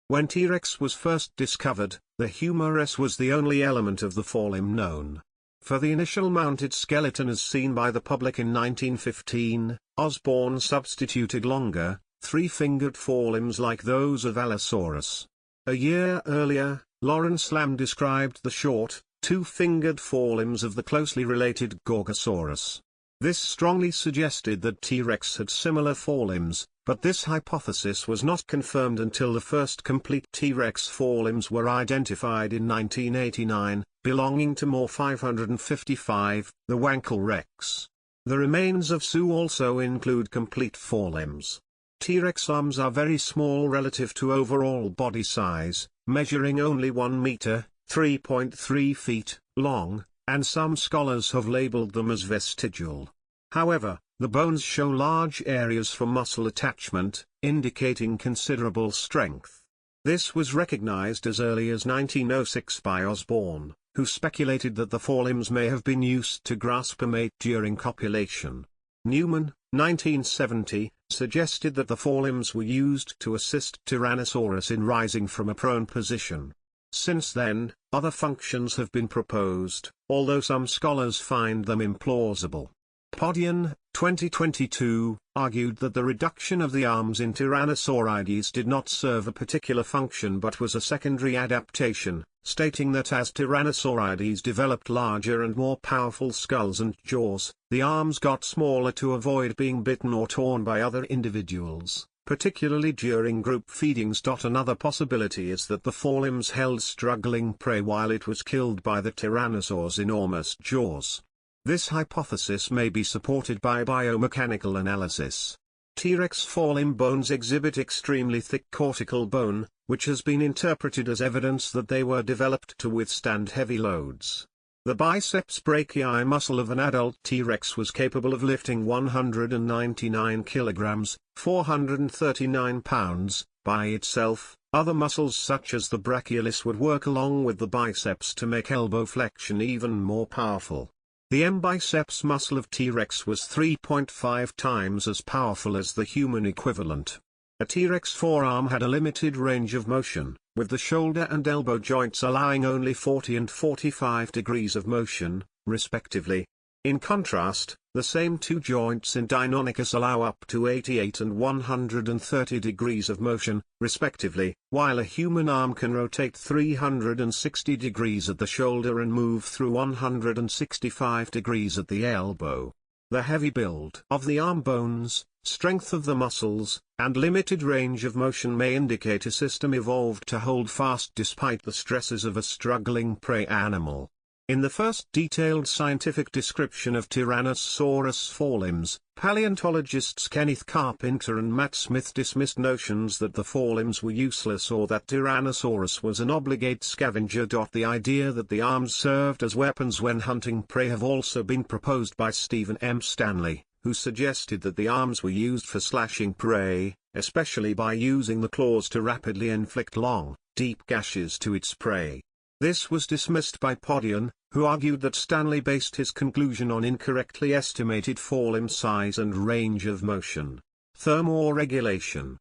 When T-Rex was first discovered, the humerus was the only element of the forelimb known. For the initial mounted skeleton as seen by the public in 1915, Osborn substituted longer, three-fingered forelimbs like those of Allosaurus. A year earlier, Lawrence Lamb described the short, two-fingered forelimbs of the closely related Gorgosaurus. This strongly suggested that T-Rex had similar forelimbs, but this hypothesis was not confirmed until the first complete T-Rex forelimbs were identified in 1989, belonging to Moore 555, the Wankel Rex. The remains of Sue also include complete forelimbs. T-Rex arms are very small relative to overall body size, measuring only 1 meter, 3.3 feet, long, and some scholars have labeled them as vestigial. However, the bones show large areas for muscle attachment, indicating considerable strength. This was recognized as early as 1906 by Osborn, who speculated that the forelimbs may have been used to grasp a mate during copulation. Newman, 1970, suggested that the forelimbs were used to assist Tyrannosaurus in rising from a prone position. Since then, other functions have been proposed, although some scholars find them implausible. Podian, 2022, argued that the reduction of the arms in Tyrannosaurides did not serve a particular function but was a secondary adaptation, stating that as Tyrannosaurides developed larger and more powerful skulls and jaws, the arms got smaller to avoid being bitten or torn by other individuals, particularly during group feedings. Another possibility is that the forelimbs held struggling prey while it was killed by the Tyrannosaur's enormous jaws. This hypothesis may be supported by biomechanical analysis. T-Rex forelimb bones exhibit extremely thick cortical bone, which has been interpreted as evidence that they were developed to withstand heavy loads. The biceps brachii muscle of an adult T-Rex was capable of lifting 199 kilograms, 439 pounds, by itself. Other muscles such as the brachialis would work along with the biceps to make elbow flexion even more powerful. The M-biceps muscle of T-Rex was 3.5 times as powerful as the human equivalent. A T-Rex forearm had a limited range of motion, with the shoulder and elbow joints allowing only 40 and 45 degrees of motion, respectively. In contrast, the same two joints in Deinonychus allow up to 88 and 130 degrees of motion, respectively, while a human arm can rotate 360 degrees at the shoulder and move through 165 degrees at the elbow. The heavy build of the arm bones, strength of the muscles, and limited range of motion may indicate a system evolved to hold fast despite the stresses of a struggling prey animal. In the first detailed scientific description of Tyrannosaurus forelimbs, paleontologists Kenneth Carpenter and Matt Smith dismissed notions that the forelimbs were useless or that Tyrannosaurus was an obligate scavenger. The idea that the arms served as weapons when hunting prey have also been proposed by Stephen M. Stanley, who suggested that the arms were used for slashing prey, especially by using the claws to rapidly inflict long, deep gashes to its prey. This was dismissed by Podian, who argued that Stanley based his conclusion on incorrectly estimated forelimb size and range of motion. Thermoregulation.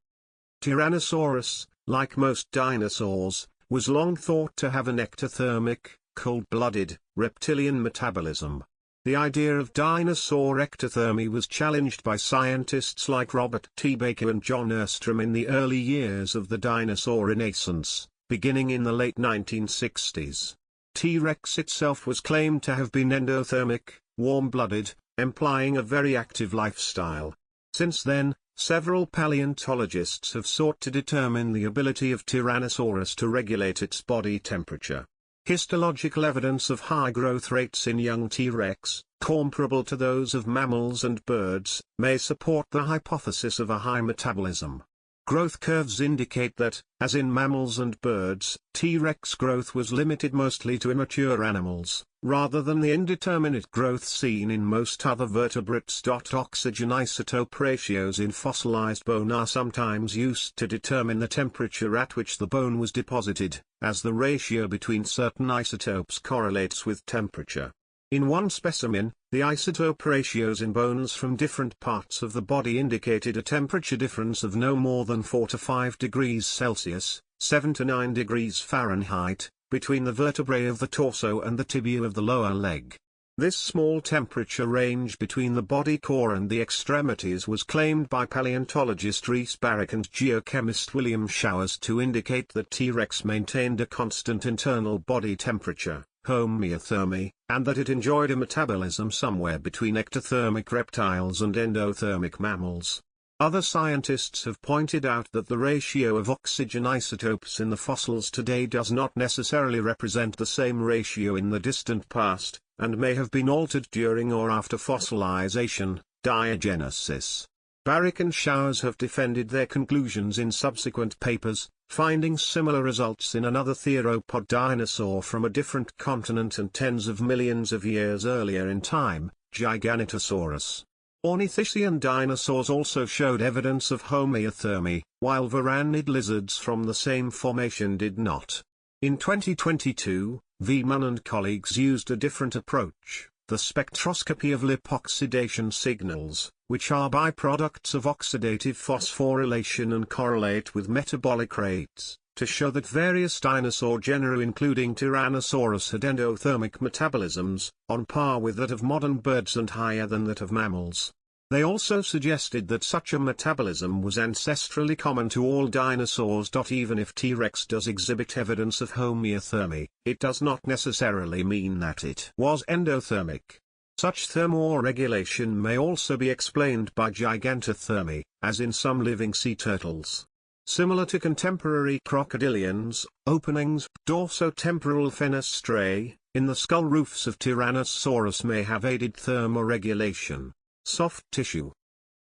Tyrannosaurus, like most dinosaurs, was long thought to have an ectothermic, cold-blooded, reptilian metabolism. The idea of dinosaur ectothermy was challenged by scientists like Robert T. Baker and John Erstrom in the early years of the dinosaur renaissance, beginning in the late 1960s. T-Rex itself was claimed to have been endothermic, warm-blooded, implying a very active lifestyle. Since then, several paleontologists have sought to determine the ability of Tyrannosaurus to regulate its body temperature. Histological evidence of high growth rates in young T-Rex, comparable to those of mammals and birds, may support the hypothesis of a high metabolism. Growth curves indicate that, as in mammals and birds, T-Rex growth was limited mostly to immature animals, rather than the indeterminate growth seen in most other vertebrates. Oxygen isotope ratios in fossilized bone are sometimes used to determine the temperature at which the bone was deposited, as the ratio between certain isotopes correlates with temperature. In one specimen, the isotope ratios in bones from different parts of the body indicated a temperature difference of no more than 4 to 5 degrees Celsius, 7 to 9 degrees Fahrenheit, between the vertebrae of the torso and the tibia of the lower leg. This small temperature range between the body core and the extremities was claimed by paleontologist Rhys Barrick and geochemist William Showers to indicate that T-Rex maintained a constant internal body temperature, homeothermy, and that it enjoyed a metabolism somewhere between ectothermic reptiles and endothermic mammals. Other scientists have pointed out that the ratio of oxygen isotopes in the fossils today does not necessarily represent the same ratio in the distant past, and may have been altered during or after fossilization, diagenesis. Barrick and Showers have defended their conclusions in subsequent papers, finding similar results in another theropod dinosaur from a different continent and tens of millions of years earlier in time, Giganotosaurus. Ornithischian dinosaurs also showed evidence of homeothermy, while varanid lizards from the same formation did not. In 2022, Veman and colleagues used a different approach, the spectroscopy of lipoxidation signals, which are byproducts of oxidative phosphorylation and correlate with metabolic rates, to show that various dinosaur genera including Tyrannosaurus had endothermic metabolisms, on par with that of modern birds and higher than that of mammals. They also suggested that such a metabolism was ancestrally common to all dinosaurs. Even if T-Rex does exhibit evidence of homeothermy, it does not necessarily mean that it was endothermic. Such thermoregulation may also be explained by gigantothermy, as in some living sea turtles. Similar to contemporary crocodilians, openings, dorsotemporal fenestrae, in the skull roofs of Tyrannosaurus may have aided thermoregulation. Soft tissue.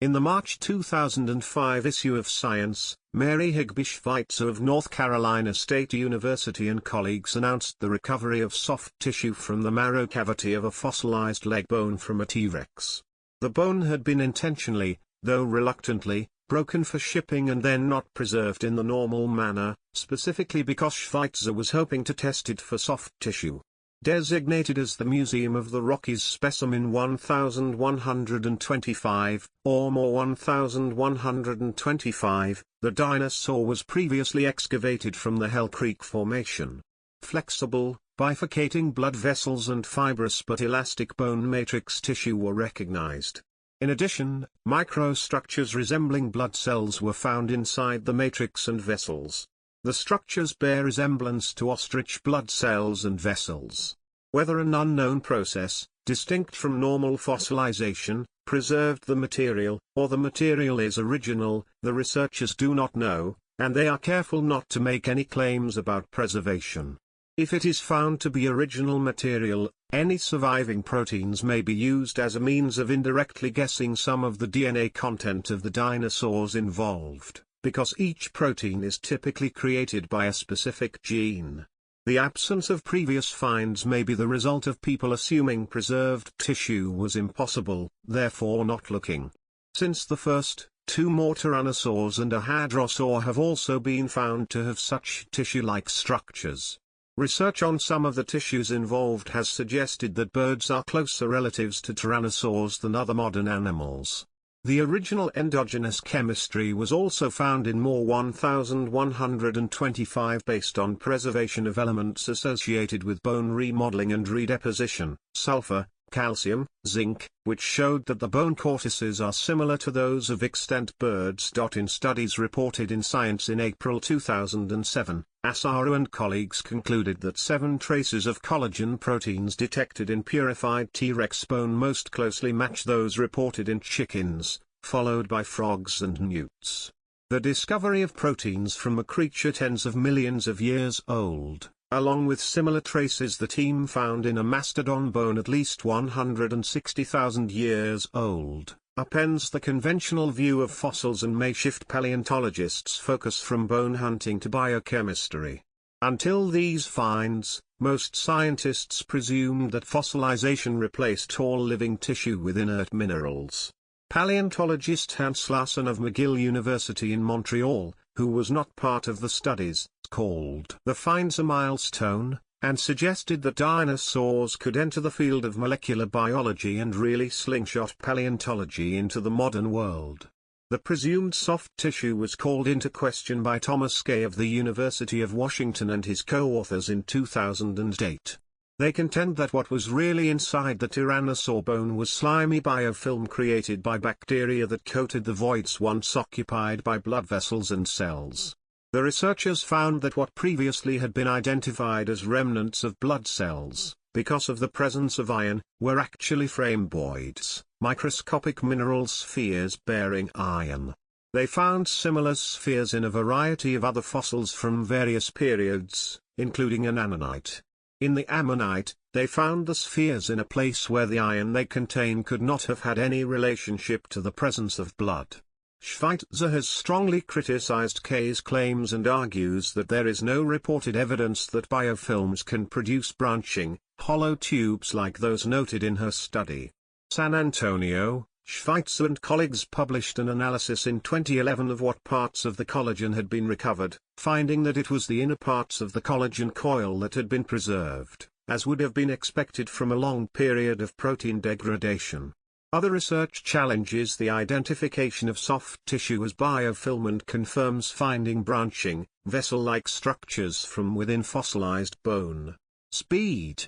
In the March 2005 issue of Science, Mary Higby Schweitzer of North Carolina State University and colleagues announced the recovery of soft tissue from the marrow cavity of a fossilized leg bone from a T-Rex. The bone had been intentionally, though reluctantly, broken for shipping and then not preserved in the normal manner, specifically because Schweitzer was hoping to test it for soft tissue. Designated as the Museum of the Rockies Specimen 1125, or more 1125, the dinosaur was previously excavated from the Hell Creek Formation. Flexible, bifurcating blood vessels and fibrous but elastic bone matrix tissue were recognized. In addition, microstructures resembling blood cells were found inside the matrix and vessels. The structures bear resemblance to ostrich blood cells and vessels. Whether an unknown process, distinct from normal fossilization, preserved the material, or the material is original, the researchers do not know, and they are careful not to make any claims about preservation. If it is found to be original material, any surviving proteins may be used as a means of indirectly guessing some of the DNA content of the dinosaurs involved, because each protein is typically created by a specific gene. The absence of previous finds may be the result of people assuming preserved tissue was impossible, therefore not looking. Since the first, 2 more tyrannosaurs and a hadrosaur have also been found to have such tissue-like structures. Research on some of the tissues involved has suggested that birds are closer relatives to tyrannosaurs than other modern animals. The original endogenous chemistry was also found in more 1125 based on preservation of elements associated with bone remodeling and redeposition, sulfur, calcium, zinc, which showed that the bone cortices are similar to those of extant birds. In studies reported in Science in April 2007, Asaru and colleagues concluded that 7 traces of collagen proteins detected in purified T-Rex bone most closely match those reported in chickens, followed by frogs and newts. The discovery of proteins from a creature tens of millions of years old, along with similar traces the team found in a mastodon bone at least 160,000 years old, upends the conventional view of fossils and may shift paleontologists' focus from bone hunting to biochemistry. Until these finds, most scientists presumed that fossilization replaced all living tissue with inert minerals. Paleontologist Hans Larsen of McGill University in Montreal, who was not part of the studies, called the finds a milestone, and suggested that dinosaurs could enter the field of molecular biology and really slingshot paleontology into the modern world. The presumed soft tissue was called into question by Thomas Gay of the University of Washington and his co-authors in 2008. They contend that what was really inside the tyrannosaur bone was slimy biofilm created by bacteria that coated the voids once occupied by blood vessels and cells. The researchers found that what previously had been identified as remnants of blood cells, because of the presence of iron, were actually frameboids, microscopic mineral spheres bearing iron. They found similar spheres in a variety of other fossils from various periods, including an ammonite. In the ammonite, they found the spheres in a place where the iron they contain could not have had any relationship to the presence of blood. Schweitzer has strongly criticized Kay's claims and argues that there is no reported evidence that biofilms can produce branching, hollow tubes like those noted in her study. San Antonio, Schweitzer and colleagues published an analysis in 2011 of what parts of the collagen had been recovered, finding that it was the inner parts of the collagen coil that had been preserved, as would have been expected from a long period of protein degradation. Other research challenges the identification of soft tissue as biofilm and confirms finding branching, vessel-like structures from within fossilized bone. Speed.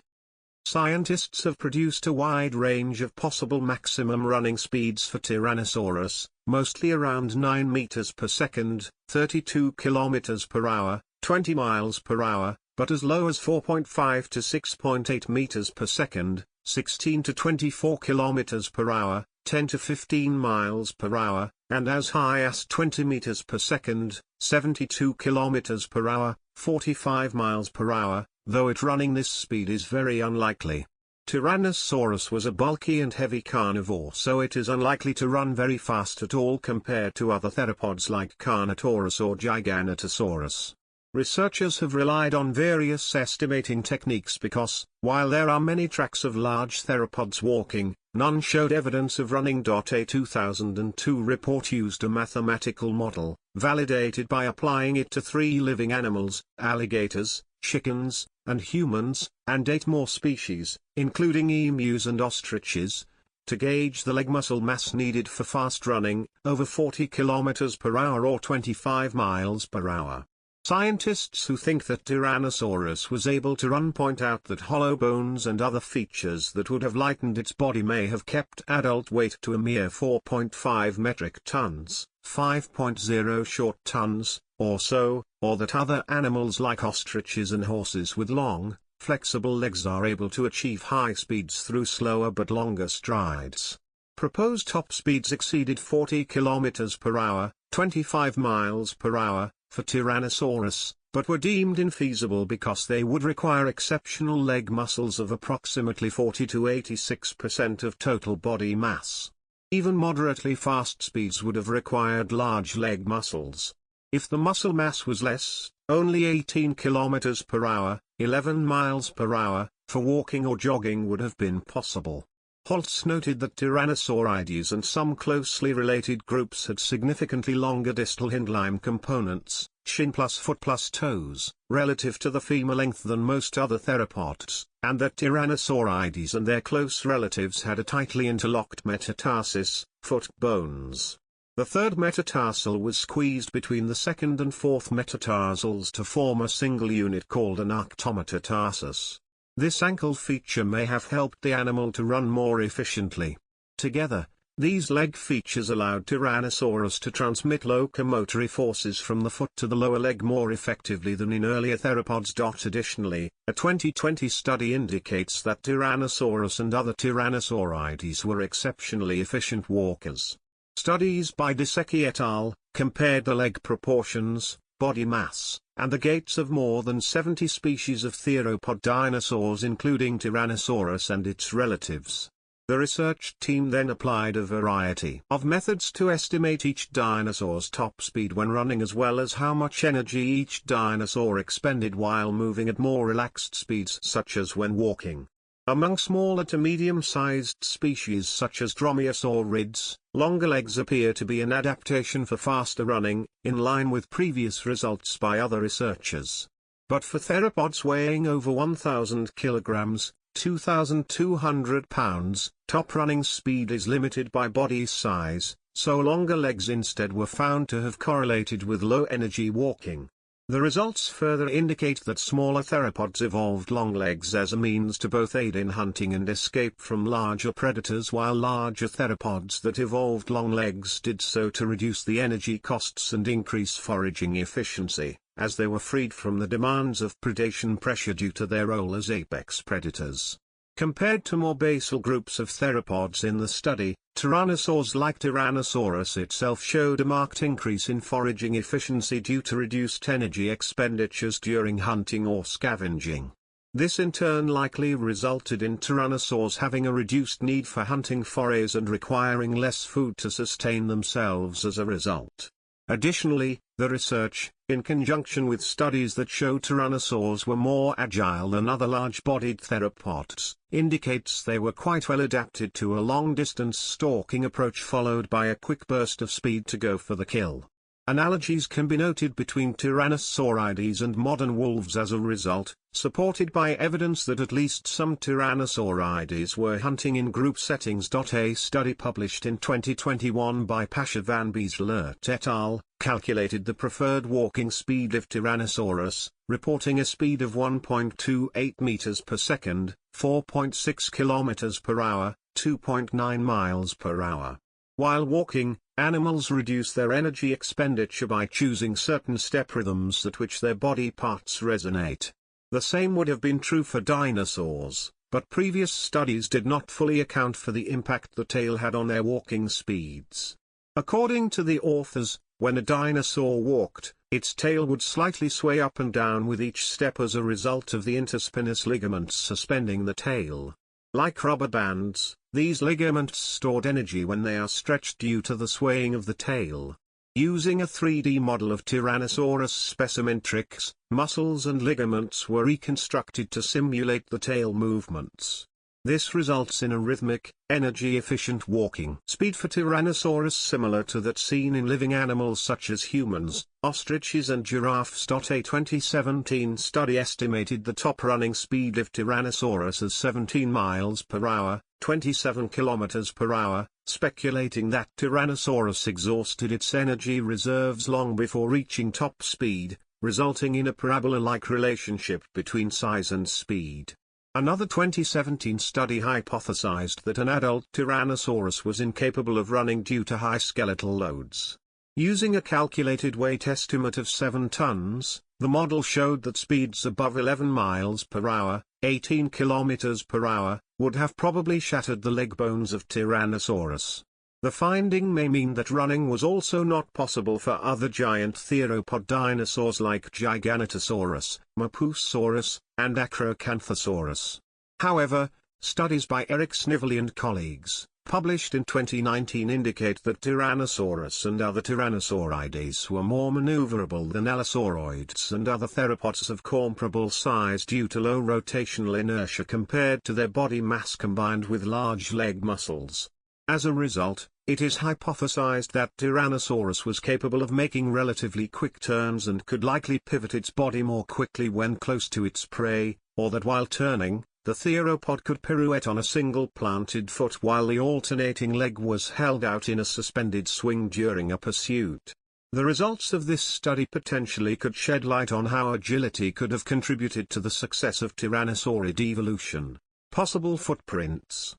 Scientists have produced a wide range of possible maximum running speeds for Tyrannosaurus, mostly around 9 meters per second, 32 kilometers per hour, 20 miles per hour, but as low as 4.5 to 6.8 meters per second, 16 to 24 kilometers per hour, 10 to 15 miles per hour, and as high as 20 meters per second, 72 kilometers per hour, 45 miles per hour, though at running this speed is very unlikely. Tyrannosaurus was a bulky and heavy carnivore, so it is unlikely to run very fast at all compared to other theropods like Carnotaurus or Giganotosaurus. Researchers have relied on various estimating techniques because, while there are many tracks of large theropods walking, none showed evidence of running. A 2002 report used a mathematical model, validated by applying it to 3 living animals, alligators, chickens, and humans, and 8 more species, including emus and ostriches, to gauge the leg muscle mass needed for fast running, over 40 km per hour or 25 miles per hour. Scientists who think that Tyrannosaurus was able to run point out that hollow bones and other features that would have lightened its body may have kept adult weight to a mere 4.5 metric tons, 5.0 short tons, or so, or that other animals like ostriches and horses with long, flexible legs are able to achieve high speeds through slower but longer strides. Proposed top speeds exceeded 40 km per hour, 25 miles per hour, for Tyrannosaurus, but were deemed infeasible because they would require exceptional leg muscles of approximately 40 to 86% of total body mass. Even moderately fast speeds would have required large leg muscles. If the muscle mass was less, only 18 km per hour, 11 miles per hour, for walking or jogging would have been possible. Holtz noted that Tyrannosaurides and some closely related groups had significantly longer distal hindlimb components, shin plus foot plus toes, relative to the femur length than most other theropods, and that Tyrannosaurides and their close relatives had a tightly interlocked metatarsus, foot bones. The third metatarsal was squeezed between the second and fourth metatarsals to form a single unit called an arctometatarsus. This ankle feature may have helped the animal to run more efficiently. Together, these leg features allowed Tyrannosaurus to transmit locomotory forces from the foot to the lower leg more effectively than in earlier theropods. Additionally, a 2020 study indicates that Tyrannosaurus and other Tyrannosaurides were exceptionally efficient walkers. Studies by Disecki et al. Compared the leg proportions, body mass, and the gaits of more than 70 species of theropod dinosaurs including Tyrannosaurus and its relatives. The research team then applied a variety of methods to estimate each dinosaur's top speed when running as well as how much energy each dinosaur expended while moving at more relaxed speeds such as when walking. Among smaller to medium-sized species such as dromaeosaurids, longer legs appear to be an adaptation for faster running, in line with previous results by other researchers. But for theropods weighing over 1,000 kilograms, 2,200 pounds, top running speed is limited by body size, so longer legs instead were found to have correlated with low-energy walking. The results further indicate that smaller theropods evolved long legs as a means to both aid in hunting and escape from larger predators, while larger theropods that evolved long legs did so to reduce the energy costs and increase foraging efficiency, as they were freed from the demands of predation pressure due to their role as apex predators. Compared to more basal groups of theropods in the study, tyrannosaurs like Tyrannosaurus itself showed a marked increase in foraging efficiency due to reduced energy expenditures during hunting or scavenging. This in turn likely resulted in tyrannosaurs having a reduced need for hunting forays and requiring less food to sustain themselves as a result. Additionally, the research, in conjunction with studies that show tyrannosaurs were more agile than other large-bodied theropods, indicates they were quite well adapted to a long-distance stalking approach followed by a quick burst of speed to go for the kill. Analogies can be noted between Tyrannosaurides and modern wolves as a result, supported by evidence that at least some Tyrannosaurides were hunting in group settings. A study published in 2021 by Pasha van Beeselaert et al. Calculated the preferred walking speed of Tyrannosaurus, reporting a speed of 1.28 meters per second, 4.6 kilometers per hour, 2.9 miles per hour. While walking, animals reduce their energy expenditure by choosing certain step rhythms at which their body parts resonate. The same would have been true for dinosaurs, but previous studies did not fully account for the impact the tail had on their walking speeds. According to the authors, when a dinosaur walked, its tail would slightly sway up and down with each step as a result of the interspinous ligaments suspending the tail. Like rubber bands, these ligaments stored energy when they are stretched due to the swaying of the tail. Using a 3D model of Tyrannosaurus specimen tricks, muscles and ligaments were reconstructed to simulate the tail movements. This results in a rhythmic, energy-efficient walking speed for Tyrannosaurus similar to that seen in living animals such as humans, ostriches and giraffes. A 2017 study estimated the top running speed of Tyrannosaurus as 17 miles per hour, 27 kilometers per hour, speculating that Tyrannosaurus exhausted its energy reserves long before reaching top speed, resulting in a parabola-like relationship between size and speed. Another 2017 study hypothesized that an adult Tyrannosaurus was incapable of running due to high skeletal loads. Using a calculated weight estimate of 7 tons, The model showed that speeds above 11 miles per hour, 18 kilometers per hour, would have probably shattered the leg bones of Tyrannosaurus. The finding may mean that running was also not possible for other giant theropod dinosaurs like Giganotosaurus, Mapusaurus, and Acrocanthosaurus. However, studies by Eric Snively and colleagues, published in 2019, indicate that Tyrannosaurus and other Tyrannosaurides were more maneuverable than Allosauroids and other theropods of comparable size due to low rotational inertia compared to their body mass combined with large leg muscles. As a result, it is hypothesized that Tyrannosaurus was capable of making relatively quick turns and could likely pivot its body more quickly when close to its prey, or that while turning, the theropod could pirouette on a single planted foot while the alternating leg was held out in a suspended swing during a pursuit. The results of this study potentially could shed light on how agility could have contributed to the success of Tyrannosaurid evolution. Possible footprints.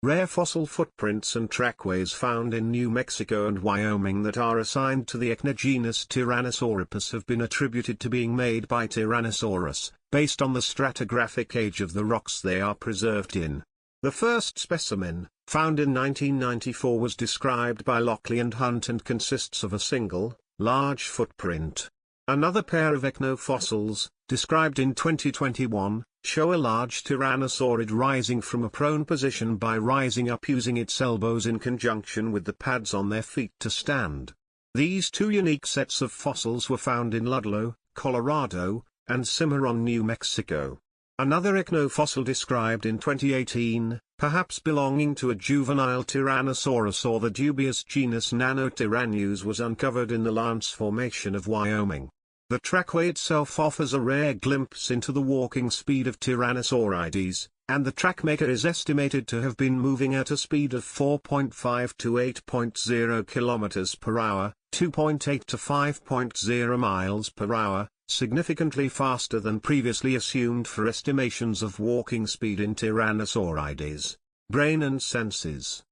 Rare fossil footprints and trackways found in New Mexico and Wyoming that are assigned to the echinogenus Tyrannosaurus have been attributed to being made by Tyrannosaurus, based on the stratigraphic age of the rocks they are preserved in. The first specimen, found in 1994, was described by Lockley and Hunt and consists of a single, large footprint. Another pair of echinofossils, described in 2021, show a large tyrannosaurid rising from a prone position by rising up using its elbows in conjunction with the pads on their feet to stand. These two unique sets of fossils were found in Ludlow, Colorado, and Cimarron, New Mexico. Another echinofossil described in 2018, perhaps belonging to a juvenile Tyrannosaurus or the dubious genus Nanotyrannus, was uncovered in the Lance Formation of Wyoming. The trackway itself offers a rare glimpse into the walking speed of Tyrannosaurides, and the trackmaker is estimated to have been moving at a speed of 4.5 to 8.0 km per hour, 2.8 to 5.0 miles per hour, significantly faster than previously assumed for estimations of walking speed in Tyrannosaurides. Brain and senses.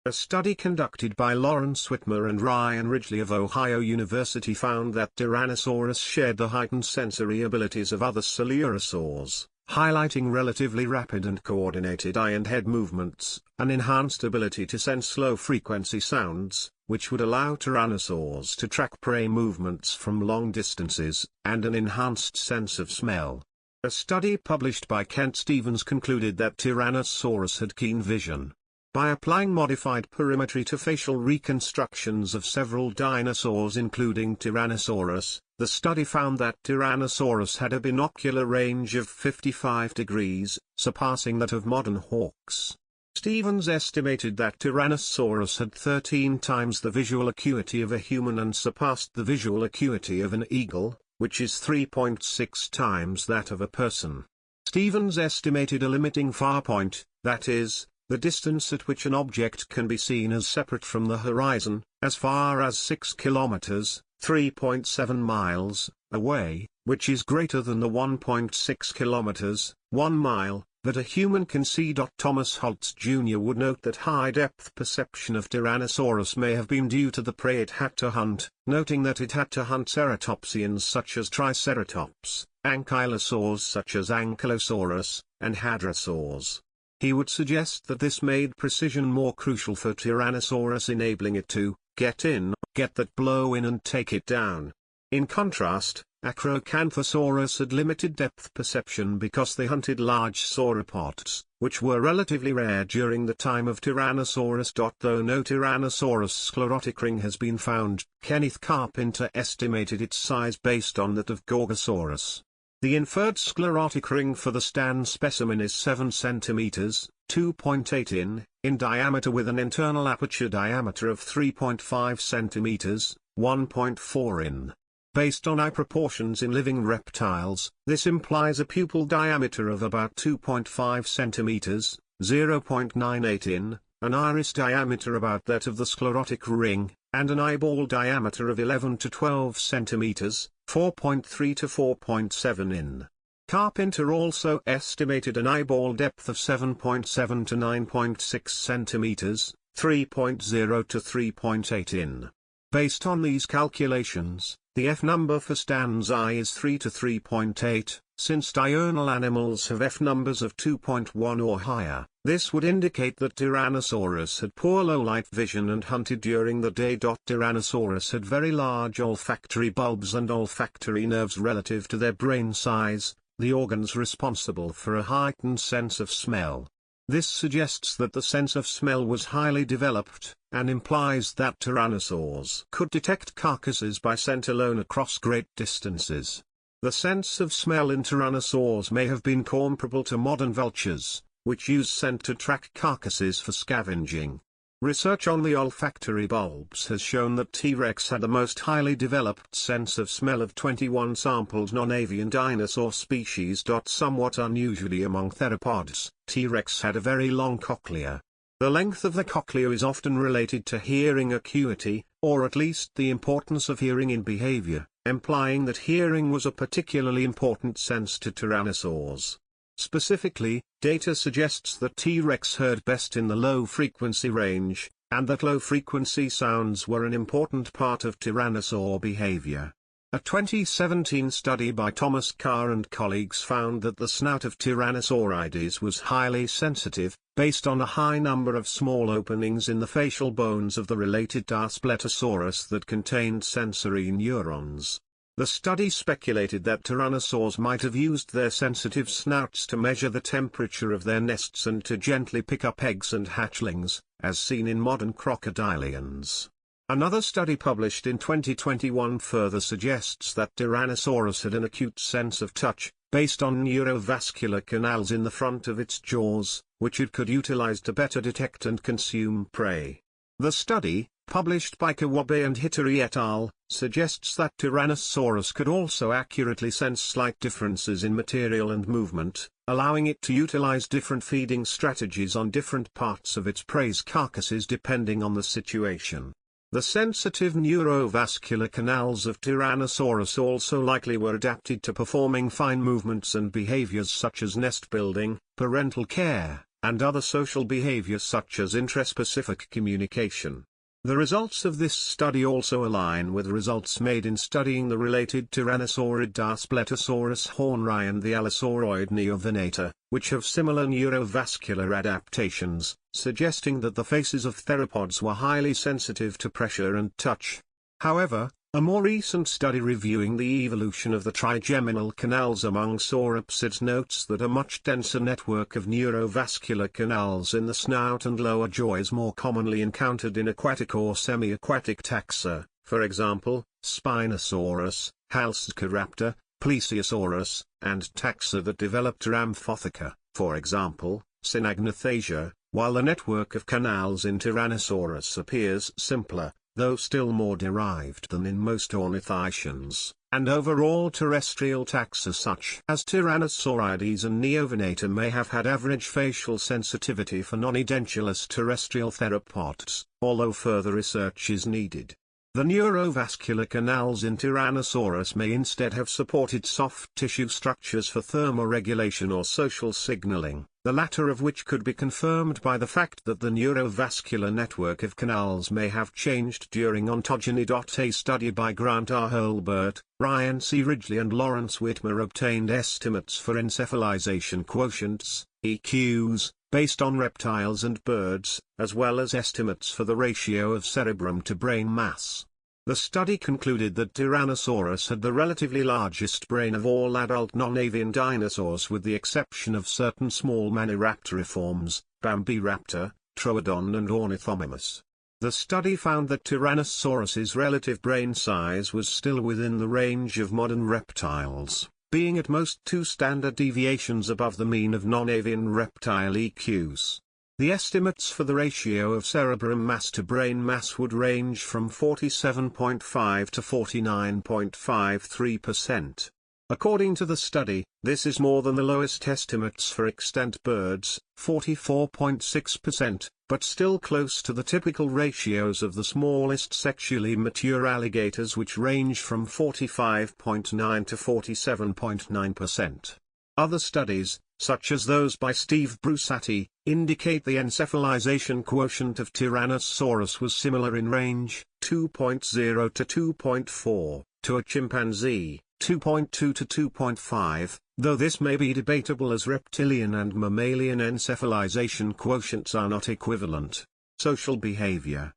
A study conducted by Lawrence Whitmer and Ryan Ridgely of Ohio University found that Tyrannosaurus shared the heightened sensory abilities of other coelurosaurs, highlighting relatively rapid and coordinated eye and head movements, an enhanced ability to sense low-frequency sounds, which would allow tyrannosaurs to track prey movements from long distances, and an enhanced sense of smell. A study published by Kent Stevens concluded that Tyrannosaurus had keen vision. By applying modified perimetry to facial reconstructions of several dinosaurs including Tyrannosaurus, the study found that Tyrannosaurus had a binocular range of 55 degrees, surpassing that of modern hawks. Stevens estimated that Tyrannosaurus had 13 times the visual acuity of a human and surpassed the visual acuity of an eagle, which is 3.6 times that of a person. Stevens estimated a limiting far point, that is, the distance at which an object can be seen as separate from the horizon, as far as 6 kilometers, 3.7 miles, away, which is greater than the 1.6 kilometers, 1 mile, that a human can see. Thomas Holtz Jr. would note that high-depth perception of Tyrannosaurus may have been due to the prey it had to hunt, noting that it had to hunt ceratopsians such as Triceratops, ankylosaurs such as Ankylosaurus, and hadrosaurs. He would suggest that this made precision more crucial for Tyrannosaurus, enabling it to get in, get that blow in and take it down. In contrast, Acrocanthosaurus had limited depth perception because they hunted large sauropods, which were relatively rare during the time of Tyrannosaurus. Though no Tyrannosaurus sclerotic ring has been found, Kenneth Carpenter estimated its size based on that of Gorgosaurus. The inferred sclerotic ring for the Stan specimen is 7 cm, 2.8 in diameter with an internal aperture diameter of 3.5 cm, 1.4 in. Based on eye proportions in living reptiles, this implies a pupil diameter of about 2.5 cm, 0.98 in, an iris diameter about that of the sclerotic ring, and an eyeball diameter of 11 to 12 cm, 4.3 to 4.7 in. Carpenter also estimated an eyeball depth of 7.7 to 9.6 cm, 3.0 to 3.8 in. Based on these calculations, The F number for stanza is 3 to 3.8, since diurnal animals have F numbers of 2.1 or higher. This would indicate that Tyrannosaurus had poor low-light vision and hunted during the day. Tyrannosaurus had very large olfactory bulbs and olfactory nerves relative to their brain size, the organs responsible for a heightened sense of smell. This suggests that the sense of smell was highly developed, and implies that tyrannosaurs could detect carcasses by scent alone across great distances. The sense of smell in tyrannosaurs may have been comparable to modern vultures, which use scent to track carcasses for scavenging. Research on the olfactory bulbs has shown that T-Rex had the most highly developed sense of smell of 21 sampled non-avian dinosaur species. Somewhat unusually among theropods, T-Rex had a very long cochlea. The length of the cochlea is often related to hearing acuity, or at least the importance of hearing in behavior, implying that hearing was a particularly important sense to tyrannosaurs. Specifically, data suggests that T-Rex heard best in the low-frequency range, and that low-frequency sounds were an important part of tyrannosaur behavior. A 2017 study by Thomas Carr and colleagues found that the snout of Tyrannosaurides was highly sensitive, based on a high number of small openings in the facial bones of the related Daspletosaurus that contained sensory neurons. The study speculated that tyrannosaurs might have used their sensitive snouts to measure the temperature of their nests and to gently pick up eggs and hatchlings, as seen in modern crocodilians. Another study published in 2021 further suggests that Tyrannosaurus had an acute sense of touch, based on neurovascular canals in the front of its jaws, which it could utilize to better detect and consume prey. The study, published by Kawabe and Hittori et al., suggests that Tyrannosaurus could also accurately sense slight differences in material and movement, allowing it to utilize different feeding strategies on different parts of its prey's carcasses depending on the situation. The sensitive neurovascular canals of Tyrannosaurus also likely were adapted to performing fine movements and behaviors such as nest building, parental care, and other social behavior such as intraspecific communication. The results of this study also align with results made in studying the related Tyrannosaurid Daspletosaurus hornri and the Allosauriod neovenata, which have similar neurovascular adaptations, suggesting that the faces of theropods were highly sensitive to pressure and touch. However, a more recent study reviewing the evolution of the trigeminal canals among sauropsids notes that a much denser network of neurovascular canals in the snout and lower jaw is more commonly encountered in aquatic or semi-aquatic taxa, for example, Spinosaurus, Halscaraptor, Plesiosaurus, and taxa that developed Rhamphotheca, for example, Synagnathasia, while the network of canals in Tyrannosaurus appears simpler, though still more derived than in most ornithischians, and overall terrestrial taxa such as Tyrannosaurides and Neovenata may have had average facial sensitivity for non-edentulous terrestrial theropods, although further research is needed. The neurovascular canals in Tyrannosaurus may instead have supported soft tissue structures for thermoregulation or social signaling, the latter of which could be confirmed by the fact that the neurovascular network of canals may have changed during ontogeny. A study by Grant R. Holbert, Ryan C. Ridgely and Lawrence Whitmer obtained estimates for encephalization quotients, EQs, based on reptiles and birds, as well as estimates for the ratio of cerebrum to brain mass. The study concluded that Tyrannosaurus had the relatively largest brain of all adult non-avian dinosaurs with the exception of certain small maniraptoriforms, Bambiraptor, Troodon and Ornithomimus. The study found that Tyrannosaurus's relative brain size was still within the range of modern reptiles, being at most 2 standard deviations above the mean of non-avian reptile EQs. The estimates for the ratio of cerebrum mass to brain mass would range from 47.5 to 49.53%. According to the study, this is more than the lowest estimates for extant birds, 44.6%, but still close to the typical ratios of the smallest sexually mature alligators, which range from 45.9 to 47.9%. Other studies, such as those by Steve Brusati, indicate the encephalization quotient of Tyrannosaurus was similar in range, 2.0 to 2.4, to a chimpanzee, 2.2 to 2.5, though this may be debatable as reptilian and mammalian encephalization quotients are not equivalent. Social behavior.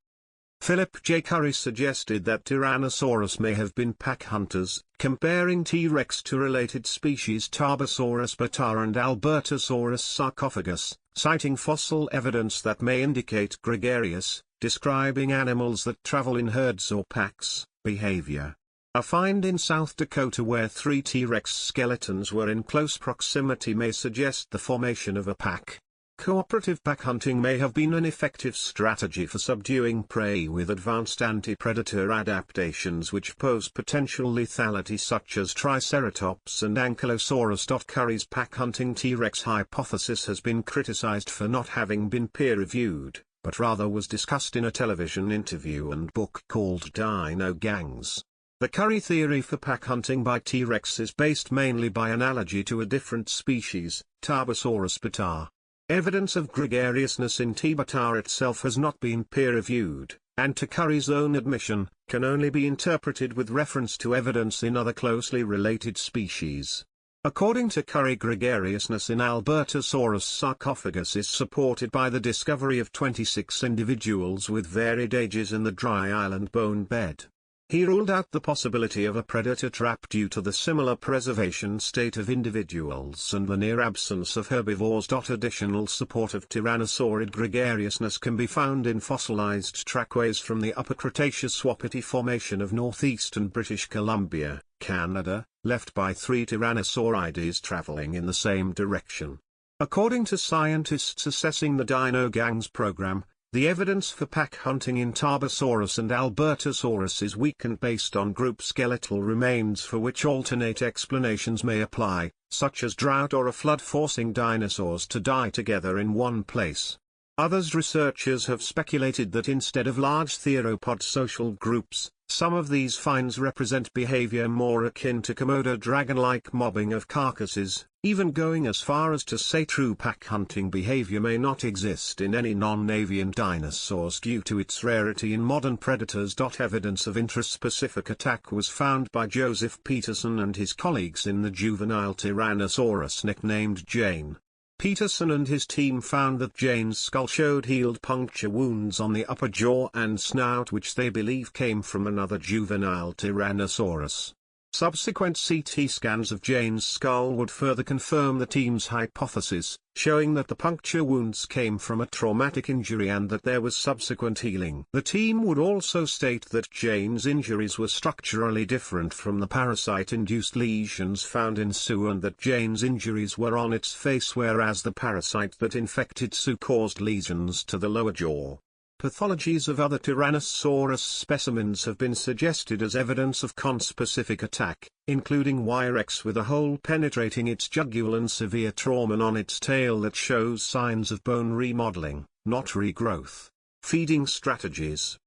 Philip J. Curry suggested that Tyrannosaurus may have been pack hunters, comparing T-Rex to related species Tarbosaurus bataar and Albertosaurus sarcophagus, citing fossil evidence that may indicate gregarious, describing animals that travel in herds or packs, behavior. A find in South Dakota where 3 T-Rex skeletons were in close proximity may suggest the formation of a pack. Cooperative pack hunting may have been an effective strategy for subduing prey with advanced anti-predator adaptations which pose potential lethality such as Triceratops and Ankylosaurus. Curry's pack hunting T-Rex hypothesis has been criticized for not having been peer-reviewed, but rather was discussed in a television interview and book called Dino Gangs. The Curry theory for pack hunting by T-Rex is based mainly by analogy to a different species, Tarbosaurus bataar. Evidence of gregariousness in T. bataar itself has not been peer-reviewed, and to Curry's own admission, can only be interpreted with reference to evidence in other closely related species. According to Curry, gregariousness in Albertosaurus sarcophagus is supported by the discovery of 26 individuals with varied ages in the dry island bone bed. He ruled out the possibility of a predator trap due to the similar preservation state of individuals and the near absence of herbivores. Additional support of tyrannosaurid gregariousness can be found in fossilized trackways from the Upper Cretaceous Wapiti Formation of northeastern British Columbia, Canada, left by 3 tyrannosaurids traveling in the same direction. According to scientists assessing the Dino Gangs program, the evidence for pack hunting in Tarbosaurus and Albertosaurus is weak and based on group skeletal remains for which alternate explanations may apply, such as drought or a flood forcing dinosaurs to die together in one place. Others researchers have speculated that instead of large theropod social groups, some of these finds represent behavior more akin to Komodo dragon-like mobbing of carcasses, even going as far as to say true pack hunting behavior may not exist in any non-avian dinosaurs due to its rarity in modern predators. Evidence of intraspecific attack was found by Joseph Peterson and his colleagues in the juvenile Tyrannosaurus nicknamed Jane. Peterson and his team found that Jane's skull showed healed puncture wounds on the upper jaw and snout which they believe came from another juvenile Tyrannosaurus. Subsequent CT scans of Jane's skull would further confirm the team's hypothesis, showing that the puncture wounds came from a traumatic injury and that there was subsequent healing. The team would also state that Jane's injuries were structurally different from the parasite-induced lesions found in Sue and that Jane's injuries were on its face whereas the parasite that infected Sue caused lesions to the lower jaw. Pathologies of other Tyrannosaurus specimens have been suggested as evidence of conspecific attack, including Y-rex with a hole penetrating its jugular and severe trauma on its tail that shows signs of bone remodeling, not regrowth. Feeding strategies.